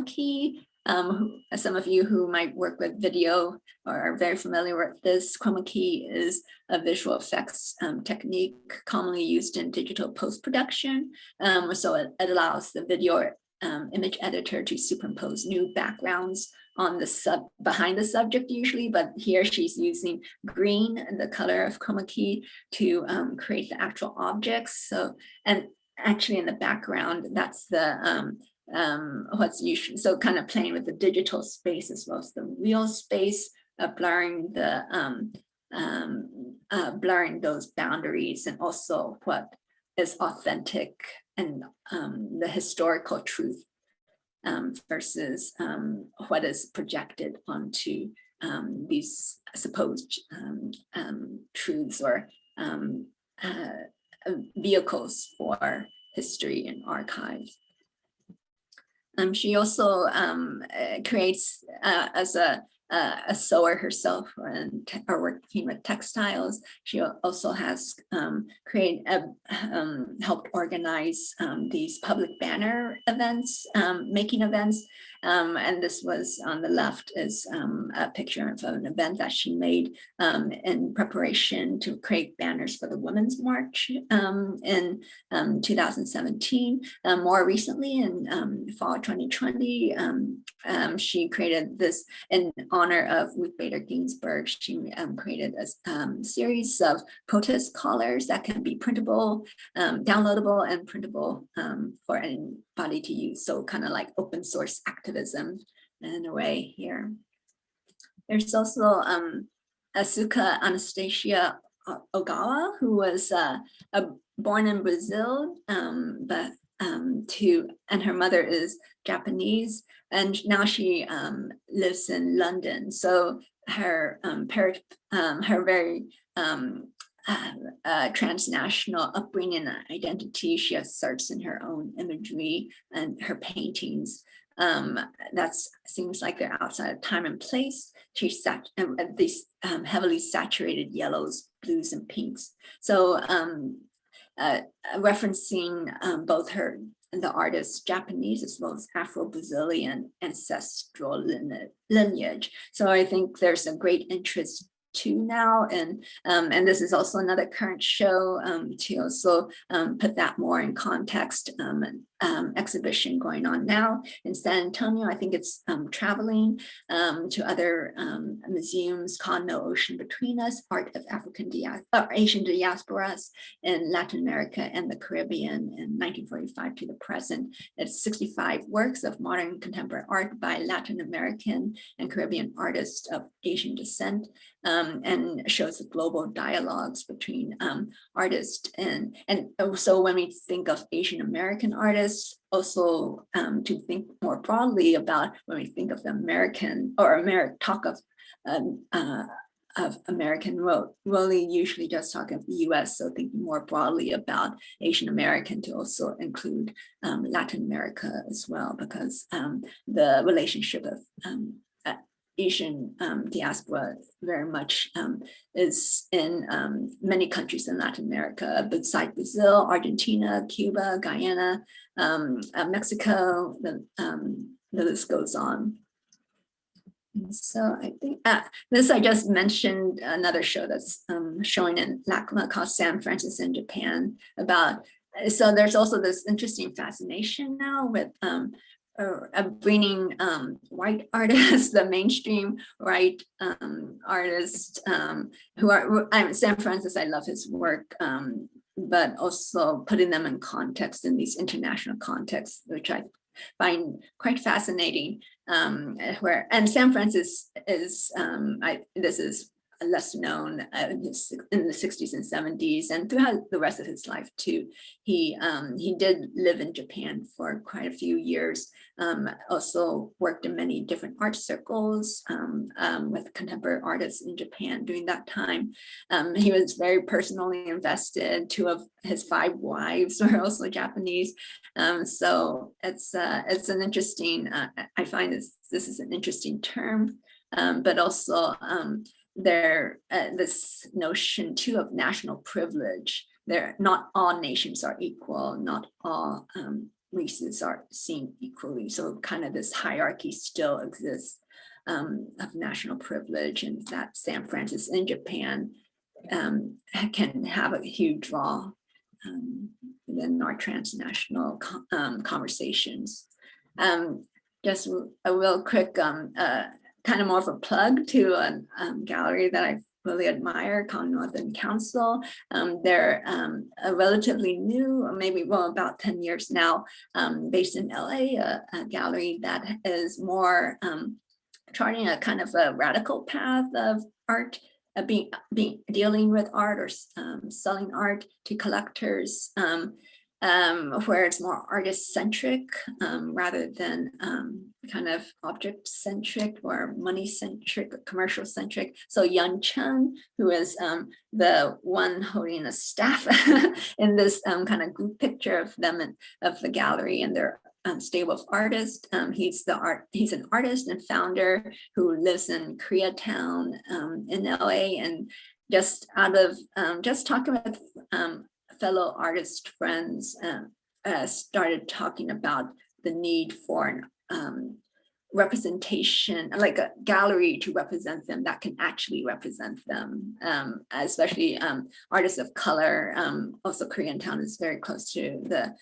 S2: Key. Some of you who might work with video or are very familiar with this, Chroma Key is a visual effects technique commonly used in digital post-production. So it allows the video image editor to superimpose new backgrounds on the behind the subject usually, but here she's using green, the color of Chroma Key, to create the actual objects. So, and actually in the background, that's the what's usually, so kind of playing with the digital space as well as the real space, blurring those boundaries, and also what is authentic and the historical truth versus what is projected onto these supposed truths or vehicles for history and archives. She also creates as a sewer herself or working with textiles. She also has helped organize these public banner events, making events. And this was on the left is a picture of an event that she made in preparation to create banners for the Women's March in 2017. More recently, in fall 2020, she created this in honor of Ruth Bader Ginsburg. She created a series of protest collars that can be printable, downloadable, and printable for anybody to use. So kind of like open source activism in a way here. There's also Asuka Anastasia Ogawa, who was born in Brazil, but and her mother is Japanese, and now she lives in London. So her very transnational upbringing and identity, she asserts in her own imagery and her paintings. That seems like they're outside of time and place. She's these heavily saturated yellows, blues, and pinks. So referencing both the artist's Japanese as well as Afro-Brazilian ancestral lineage. So I think there's a great interest too now, and this is also another current show to also put that more in context. Exhibition going on now in San Antonio. I think it's traveling to other museums called No Ocean Between Us, Art of Asian Diasporas in Latin America and the Caribbean in 1945 to the present. It's 65 works of modern contemporary art by Latin American and Caribbean artists of Asian descent, and shows the global dialogues between artists and so when we think of Asian American artists, also to think more broadly about when we think of the American or talk of American role, really usually just talk of the US, so thinking more broadly about Asian American to also include Latin America as well, because the relationship of Asian diaspora very much is in many countries in Latin America, besides Brazil, Argentina, Cuba, Guyana, Mexico, the list goes on. And so I think this, I just mentioned another show that's showing in LACMA called San Francisco in Japan about, so there's also this interesting fascination now with bringing white artists, the mainstream white artists who are, San Francisco, I love his work, but also putting them in context, in these international contexts, which I find quite fascinating. And San Francisco is, this is less known in the 60s and 70s, and throughout the rest of his life too. He did live in Japan for quite a few years, also worked in many different art circles with contemporary artists in Japan during that time. He was very personally invested. 2 of his 5 wives were also Japanese. So it's an interesting, I find this is an interesting term, but also this notion too of national privilege. Not all nations are equal, not all races are seen equally. So kind of this hierarchy still exists of national privilege, and that San Francisco in Japan can have a huge draw in our transnational conversations. Just a real quick kind of more of a plug to a gallery that I really admire called Northern Council. They're a relatively new, or maybe, well, about 10 years now, based in LA, a gallery that is more charting a kind of a radical path of art, dealing with art or selling art to collectors, where it's more artist-centric rather than kind of object-centric or money-centric, commercial-centric. So Yun Chen, who is the one holding a staff in this kind of group picture of them and of the gallery and their stable of artists. He's an artist and founder who lives in Koreatown in LA, and just out of just talking with fellow artist friends, started talking about the need for representation, like a gallery to represent them that can actually represent them, especially artists of color. Also, Koreatown is very close to the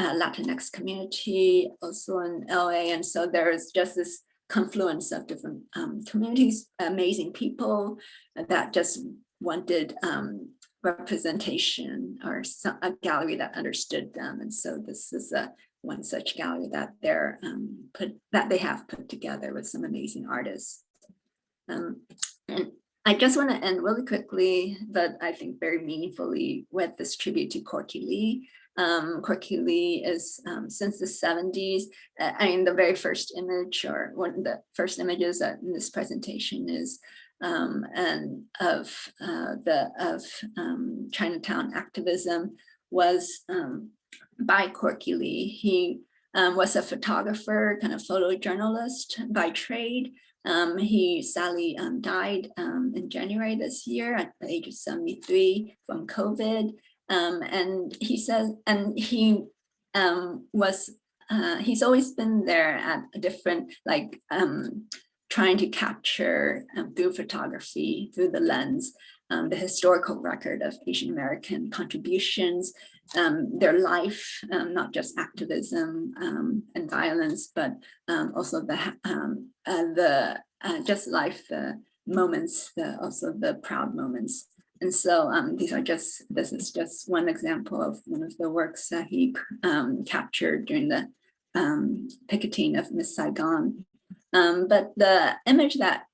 S2: Latinx community, also in LA, and so there's just this confluence of different communities, amazing people that just wanted representation, or a gallery that understood them. And so this is one such gallery that they have put together with some amazing artists. And I just want to end really quickly, but I think very meaningfully, with this tribute to Corky Li. Corky Li is since the 70s. I mean, the very first image, or one of the first images in this presentation is of Chinatown activism was by Corky Li. He was a photographer, kind of photojournalist by trade. He sadly died in January this year at the age of 73 from COVID. And he says, and he he's always been there at a different, like, trying to capture through photography, through the lens, the historical record of Asian American contributions, their life, not just activism and violence, but also the just life, the moments, also the proud moments. And so this is just one example of one of the works that he captured during the picketing of Miss Saigon. But the image that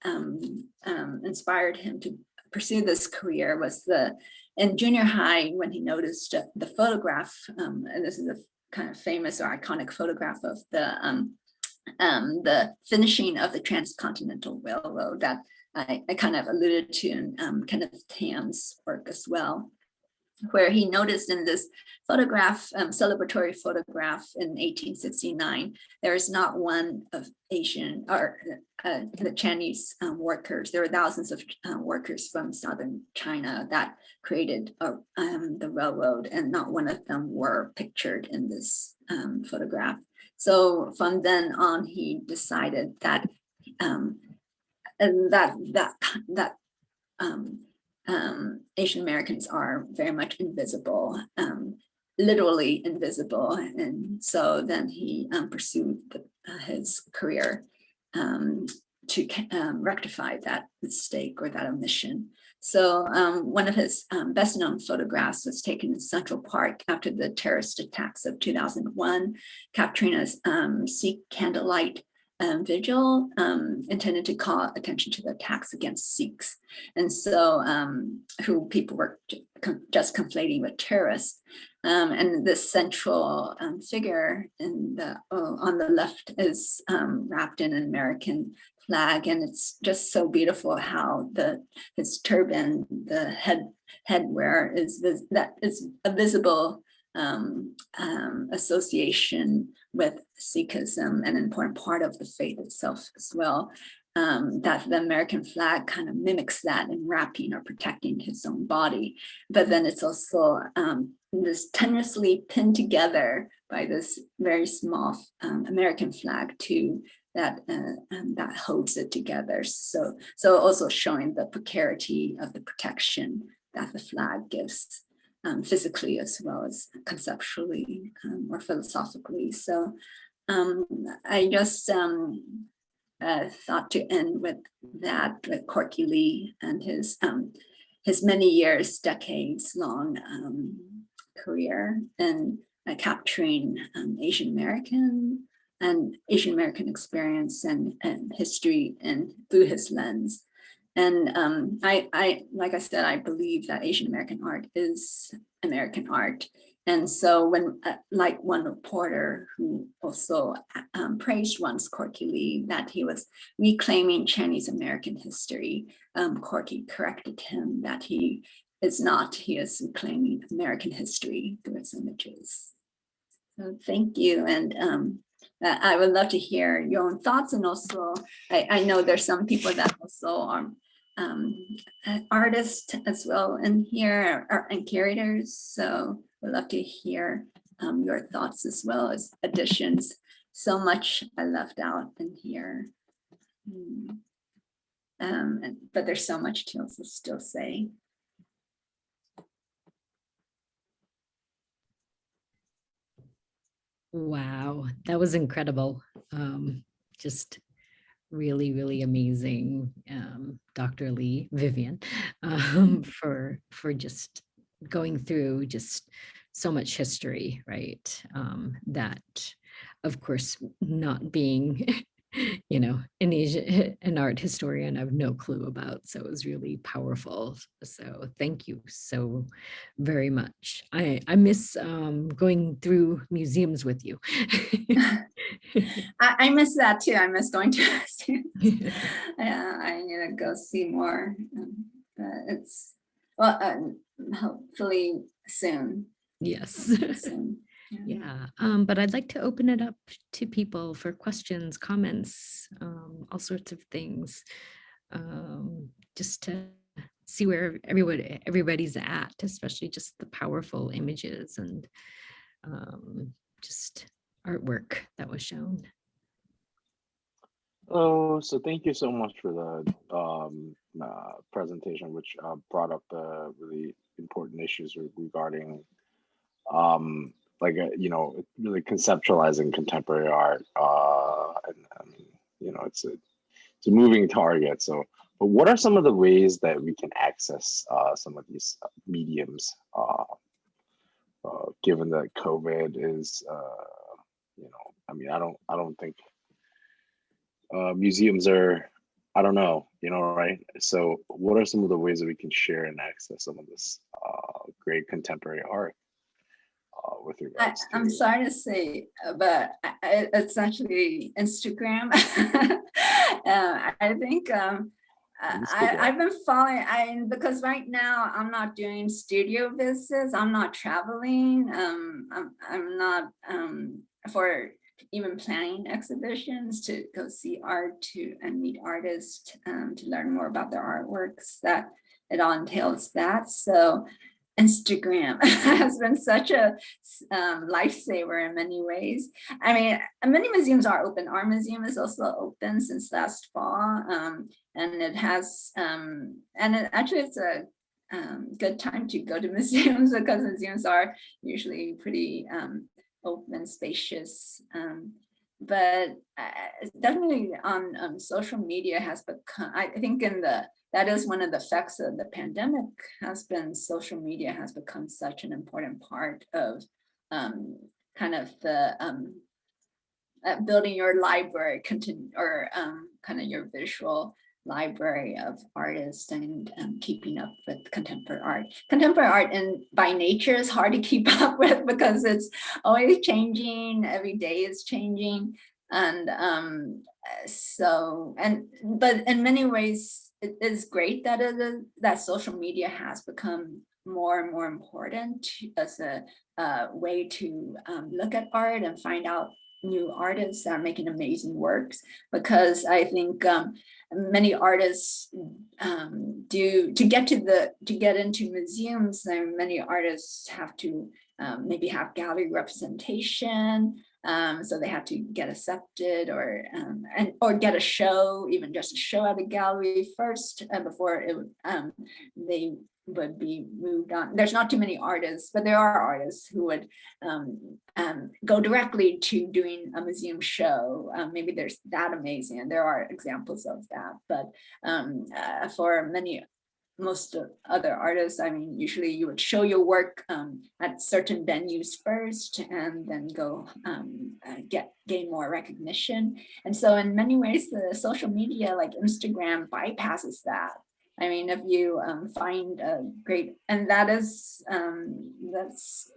S2: inspired him to pursue this career was in junior high, when he noticed the photograph, and this is a kind of famous or iconic photograph of the finishing of the Transcontinental Railroad that I kind of alluded to in Kenneth Tam's work as well. where he noticed in this photograph, celebratory photograph in 1869, there is not one of Asian or the Chinese workers. There were thousands of workers from southern China that created the railroad, and not one of them were pictured in this photograph. So from then on, he decided that Asian Americans are very much invisible, literally invisible. And so then he pursued his career to rectify that mistake or that omission. So one of his best known photographs was taken in Central Park after the terrorist attacks of 2001, capturing a Sikh candlelight vigil intended to call attention to the attacks against Sikhs, and so who people were just conflating with terrorists. And this central figure in on the left is wrapped in an American flag, and it's just so beautiful how his turban, the headwear is a visible association with Sikhism, an important part of the faith itself as well. That the American flag kind of mimics that in wrapping or protecting his own body. But then it's also this tenuously pinned together by this very small American flag too, that holds it together. So also showing the precarity of the protection that the flag gives. Physically as well as conceptually or philosophically. So I just thought to end with that, with Corky Lee and his many years, decades long career in capturing Asian American experience and history and through his lens. And I like I said, I believe that Asian American art is American art. And so when, like one reporter who also praised once Corky Lee, that he was reclaiming Chinese American history, Corky corrected him that he is not, he is reclaiming American history through its images. So thank you. And I would love to hear your own thoughts, and also I know there's some people that also are artists as well in here, and curators. So we'd love to hear your thoughts as well as additions. So much I left out in here, but there's so much to also still say.
S1: Wow, that was incredible. Just really, really amazing, Dr. Li, Vivian, for just going through just so much history, right? That, of course, not being, an art historian, I have no clue about. So it was really powerful. So thank you so very much. I miss going through museums with you.
S2: I miss that too. I miss going to museums. I need to go see more. It's hopefully soon.
S1: Yes.
S2: Soon.
S1: Yeah, but I'd like to open it up to people for questions, comments, all sorts of things, just to see where everybody's at, especially just the powerful images and just artwork that was shown.
S3: Oh, so thank you so much for the presentation, which brought up really important issues regarding really conceptualizing contemporary art, and I mean, it's a moving target. So, but what are some of the ways that we can access some of these mediums, given that COVID is, I mean, I don't think museums are, I don't know, right? So, what are some of the ways that we can share and access some of this great contemporary art? With regards to,
S2: I'm sorry to say, but it's actually Instagram. I think I've been following, because right now I'm not doing studio visits. I'm not traveling. I'm not for even planning exhibitions to go see art and meet artists to learn more about their artworks. That it all entails that. So Instagram has been such a lifesaver in many ways. I mean, many museums are open. Our museum is also open since last fall, and it has, actually it's a good time to go to museums because museums are usually pretty open, spacious. But definitely on social media has become, I think that is one of the effects of the pandemic has been social media has become such an important part of kind of the building your library, or kind of your visual library of artists and keeping up with contemporary art. Contemporary art and by nature is hard to keep up with because it's always changing, every day is changing. And but in many ways, it is great that that social media has become more and more important as a way to look at art and find out new artists that are making amazing works, because I think many artists to get into museums, and many artists have to maybe have gallery representation. So they have to get accepted or get a show, even just a show at a gallery first before they would be moved on. There's not too many artists, but there are artists who would go directly to doing a museum show. Maybe there's that amazing, and there are examples of that. But for most other artists, I mean, usually you would show your work at certain venues first and then go gain more recognition. And so in many ways, the social media like Instagram bypasses that. I mean, if you find a great, and that's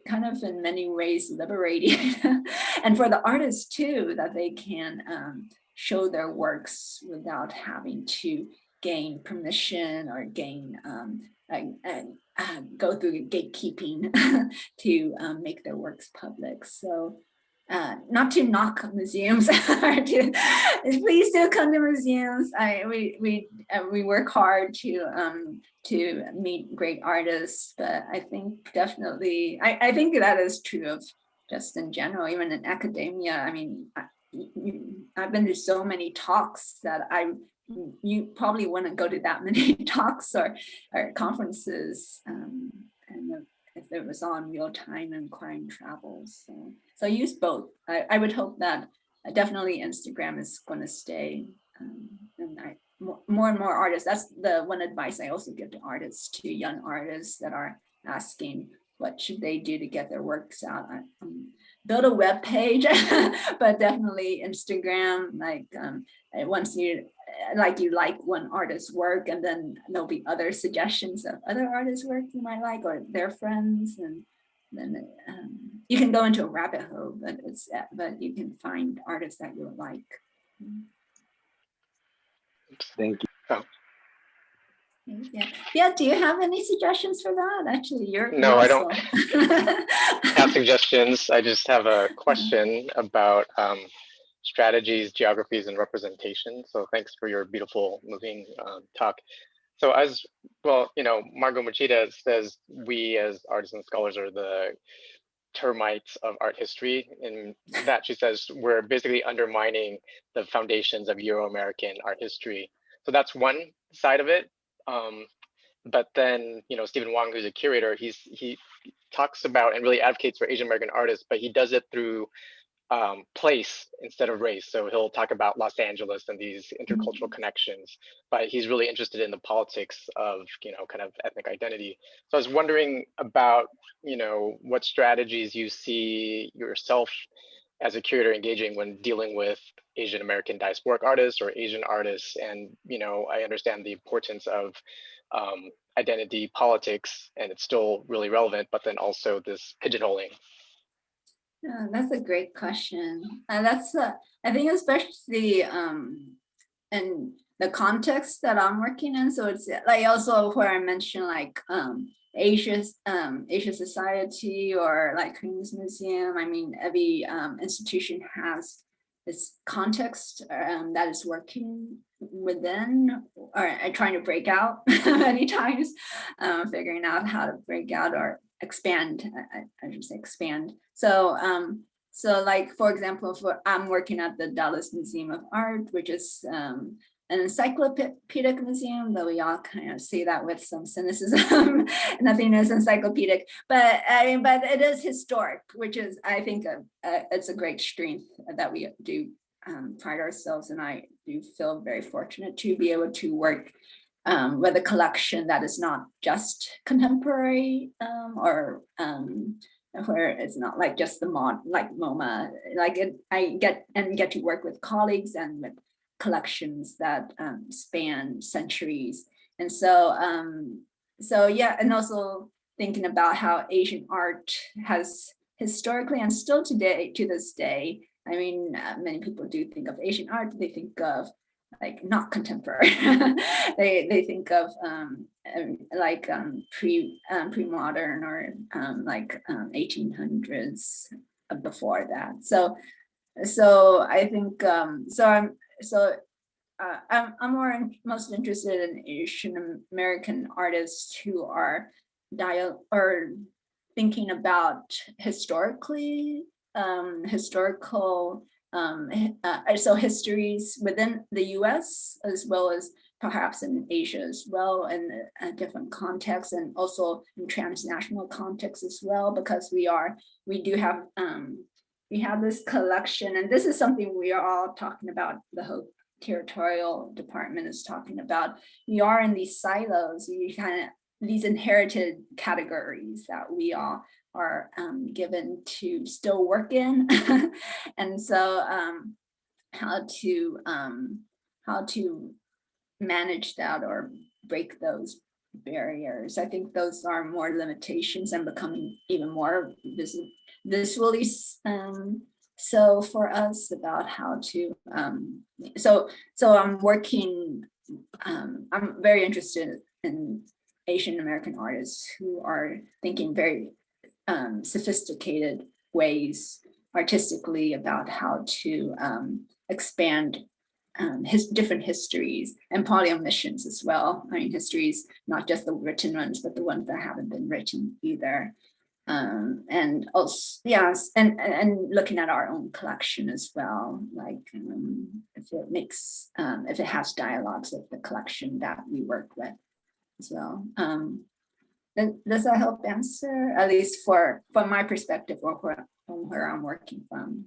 S2: kind of in many ways liberating, and for the artists too, that they can show their works without having to gain permission or go through gatekeeping to make their works public. So not to knock museums, please do come to museums. We work hard to meet great artists, but I think definitely, I think that is true of just in general, even in academia. I mean, I've been to so many talks that you probably wouldn't go to that many talks or conferences, and if it was on real time and crime travels. So use both. I would hope that definitely Instagram is going to stay, and more and more artists. That's the one advice I also give to artists, to young artists that are asking what should they do to get their works out. Build a web page, but definitely Instagram. Like once you like one artist's work, and then there'll be other suggestions of other artists' work you might like, or their friends, and then you can go into a rabbit hole. But you can find artists that you like.
S3: Thank you.
S4: Oh.
S2: Yeah. Do you have any suggestions for that? Actually,
S4: No, I don't have suggestions. I just have a question about strategies, geographies, and representation. So thanks for your beautiful, moving talk. So as well, Margot Machida says, we as artists and scholars are the termites of art history. In that, she says, we're basically undermining the foundations of Euro-American art history. So that's one side of it. But then, Stephen Wang, who's a curator, he talks about and really advocates for Asian American artists, but he does it through place instead of race. So he'll talk about Los Angeles and these intercultural connections, but he's really interested in the politics of, kind of ethnic identity. So I was wondering about, what strategies you see yourself as a curator engaging when dealing with Asian American diasporic artists or Asian artists. And, I understand the importance of identity politics, and it's still really relevant, but then also this pigeonholing.
S2: Yeah, that's a great question. I think especially the context that I'm working in. So it's like also where I mentioned like Asia Society or like Korean's Museum. I mean, every institution has this context that is working within, or trying to break out many times, figuring out how to break out or expand. I should say expand. So so like, for example, I'm working at the Dallas Museum of Art, which is an encyclopedic museum, though we all kind of say that with some cynicism. Nothing is encyclopedic, but it is historic, which is, I think, it's a great strength that we do pride ourselves, and I do feel very fortunate to be able to work with a collection that is not just contemporary or where it's not like just the mod, like MoMA, like I get to work with colleagues and with collections that span centuries. And so so yeah, and also thinking about how Asian art has historically and still today, to this day, I mean, many people do think of Asian art, they think of like not contemporary. they think of like pre-modern or like 1800s before that. So I think I'm most interested in Asian American artists who are thinking about historical so histories within the US as well as perhaps in Asia as well, and different contexts, and also in transnational contexts as well, because we have this collection, and this is something we are all talking about, the whole curatorial department is talking about. We are in these silos, these inherited categories that we all are given to still work in. And so how to manage that or break those barriers. I think those are more limitations and becoming even more visually so for us about how to so I'm working, I'm very interested in Asian American artists who are thinking very sophisticated ways artistically about how to expand different histories and polyomissions as well. I mean, histories, not just the written ones, but the ones that haven't been written either. And also, yes, and looking at our own collection as well, like if it has dialogues with the collection that we work with as well. Does that help answer, at least from my perspective, or from where I'm working from?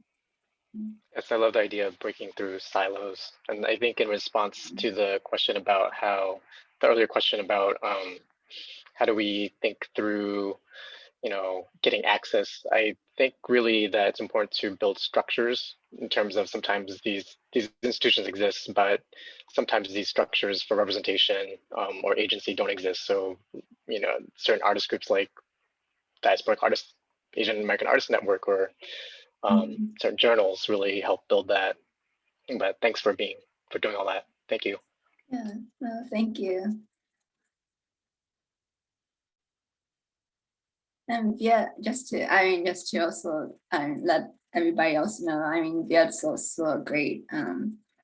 S4: Yes, I love the idea of breaking through silos. And I think in response to the question about the earlier question about how do we think through, getting access, I think really that it's important to build structures in terms of sometimes these institutions exist, but sometimes these structures for representation or agency don't exist. So, certain artist groups like Diasporic Artists, Asian American Artists Network, or certain journals really help build that. But thanks for doing all that. Thank you.
S2: Yeah, no, thank you. And yeah, just to also let everybody else know, I mean, Viet's also a great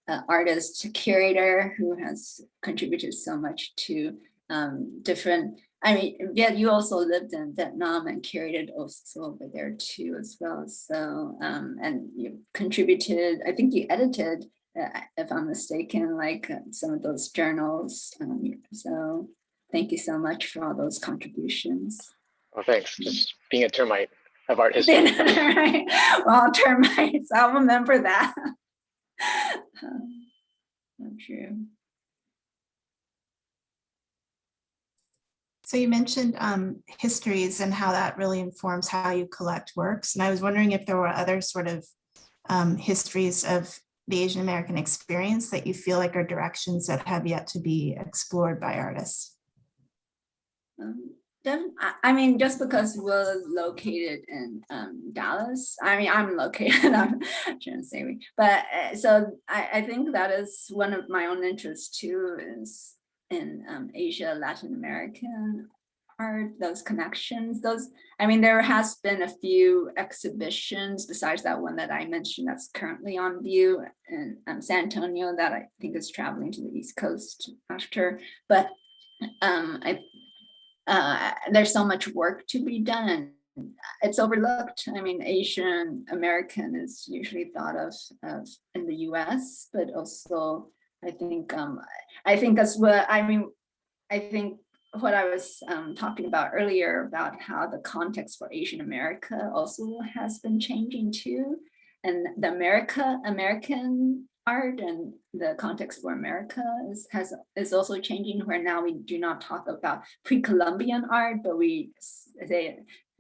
S2: artist curator who has contributed so much to different, I mean, Viet, you also lived in Vietnam and curated also over there too as well. So, and you contributed, I think you edited, if I'm mistaken, like some of those journals. So thank you so much for all those contributions.
S4: Well, thanks. Just being a termite of art history.
S2: Well, termites, I'll remember that. Not true.
S5: So you mentioned histories and how that really informs how you collect works. And I was wondering if there were other sort of histories of the Asian American experience that you feel like are directions that have yet to be explored by artists.
S2: I mean, just because we're located in Dallas, I mean, I'm located, I shouldn't say we, but so I think that is one of my own interests too, is in Asia, Latin American art, those connections, I mean, there has been a few exhibitions besides that one that I mentioned that's currently on view in San Antonio that I think is traveling to the East Coast after, but there's so much work to be done and it's overlooked. I mean, Asian American is usually thought of in the US, but also I think as well, I mean, I think what I was talking about earlier about how the context for Asian America also has been changing too. And the American art and the context for America is also changing, where now we do not talk about pre-Columbian art, but we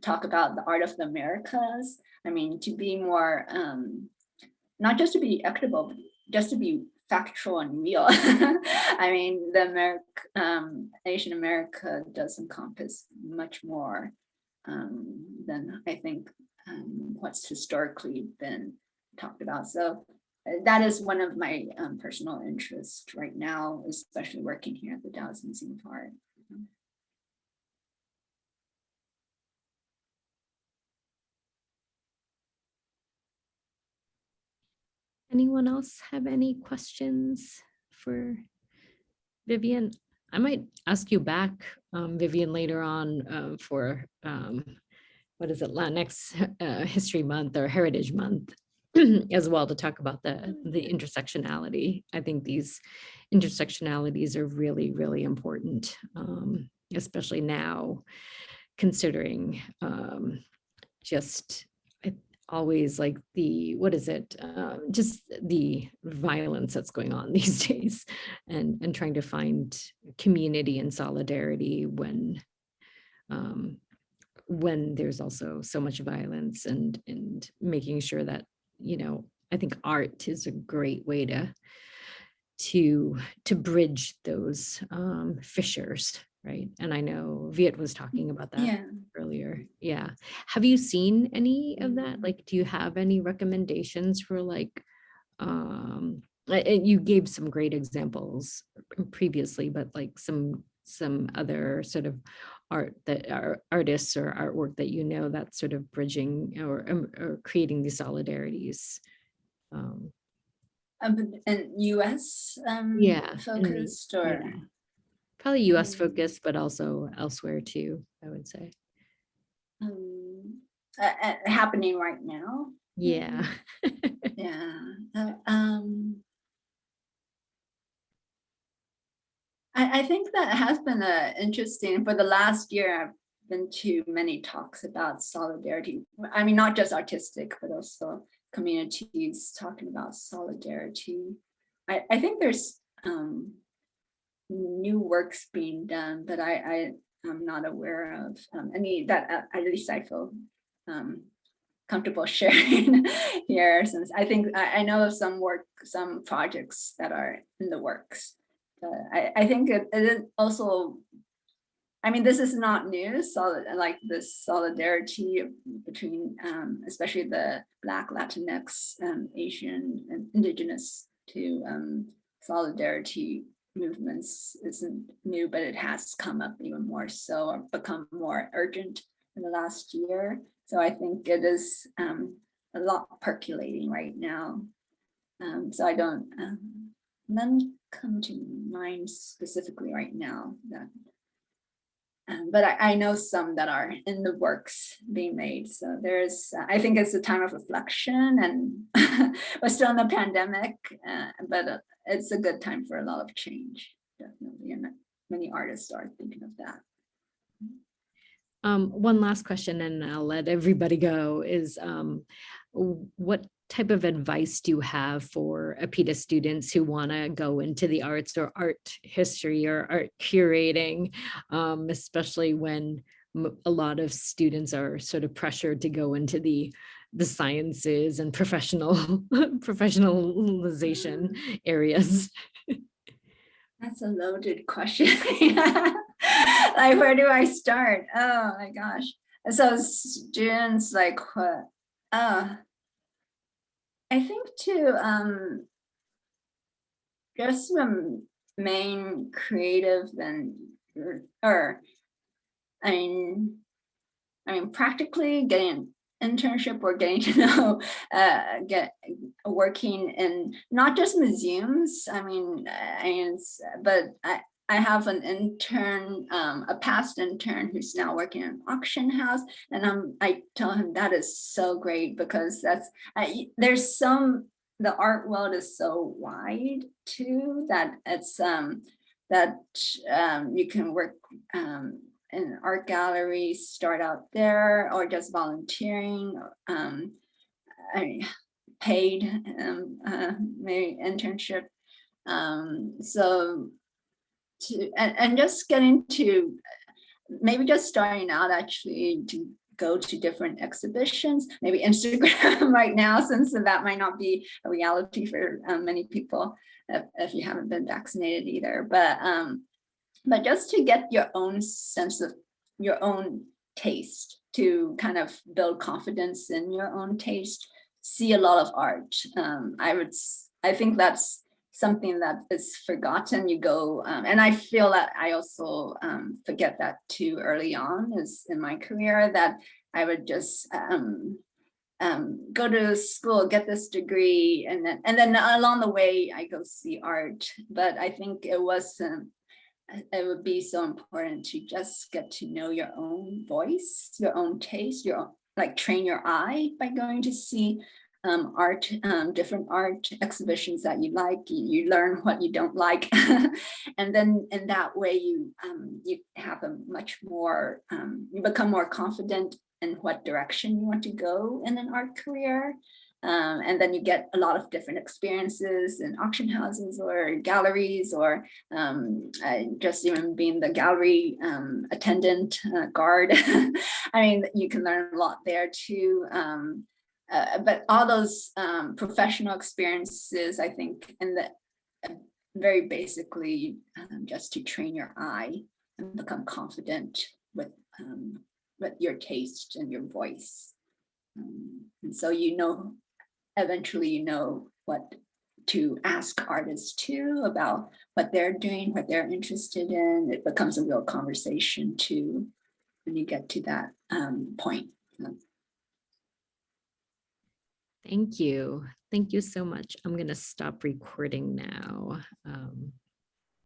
S2: talk about the art of the Americas. I mean, to be more, not just to be equitable, but just to be factual and real. I mean, the Asian America does encompass much more than I think what's historically been talked about. So that is one of my personal interests right now, especially working here at the Dallas Museum of Art.
S1: Anyone else have any questions for Vivian? I might ask you back, Vivian, later on for, what is it, Latinx History Month or Heritage Month as well, to talk about the intersectionality. I think these intersectionalities are really, really important, especially now, considering just always like the, what is it, just the violence that's going on these days, and trying to find community and solidarity when there's also so much violence, and making sure that, you know, I think art is a great way to bridge those fissures, right? And I know Viet was talking about that earlier. Yeah. Have you seen any of that? Like, do you have any recommendations for like, and you gave some great examples previously, but like some other sort of art that are artists or artwork that, you know, that's sort of bridging or creating these solidarities.
S2: And US focused, or
S1: yeah. Probably US focused, but also elsewhere too, I would say.
S2: happening right now.
S1: Yeah.
S2: Yeah. I think that has been interesting. For the last year, I've been to many talks about solidarity. I mean, not just artistic, but also communities talking about solidarity. I think there's new works being done, but I'm not aware of any that at least I feel comfortable sharing here, since I think I know of some projects that are in the works. I think it is also, I mean, this is not new, like this solidarity between especially the Black, Latinx, Asian, and Indigenous to solidarity movements isn't new, but it has come up even more so, or become more urgent in the last year. So I think it is a lot percolating right now. So I don't, none come to mind specifically right now that, but I know some that are in the works being made. So there's, I think it's a time of reflection, and we're still in the pandemic, but it's a good time for a lot of change, definitely. And many artists are thinking of that.
S1: One last question, and I'll let everybody go, is what type of advice do you have for APIDA students who want to go into the arts or art history or art curating, especially when a lot of students are sort of pressured to go into the sciences and professionalization areas?
S2: That's a loaded question. Like, where do I start? Oh my gosh. So students, like what? I think just remain creative and, or I mean, practically getting an internship or getting to know, working in not just museums. I mean, but I have an intern, a past intern who's now working in an auction house, and I tell him that is so great because there's the art world is so wide too that it's you can work in art galleries, start out there, or just volunteering, paid maybe internship. So and just getting to maybe just starting out actually to go to different exhibitions, maybe Instagram right now, since that might not be a reality for many people if you haven't been vaccinated either. But just to get your own sense of your own taste, to kind of build confidence in your own taste, see a lot of art. I think that's something that is forgotten. You go, and I feel that I also forget that too early on is in my career, that I would just go to school, get this degree, and then along the way I go see art. But I think it would be so important to just get to know your own voice, your own taste, like train your eye by going to see art, different art exhibitions that you like. You learn what you don't like, and then in that way you have a much more, you become more confident in what direction you want to go in an art career. And then you get a lot of different experiences in auction houses or galleries, or just even being the gallery attendant, guard. I mean, you can learn a lot there too. But all those professional experiences, I think, in the very basically just to train your eye and become confident with your taste and your voice. And so eventually you know what to ask artists too about what they're doing, what they're interested in. It becomes a real conversation too when you get to that point.
S1: Thank you. Thank you so much. I'm going to stop recording now.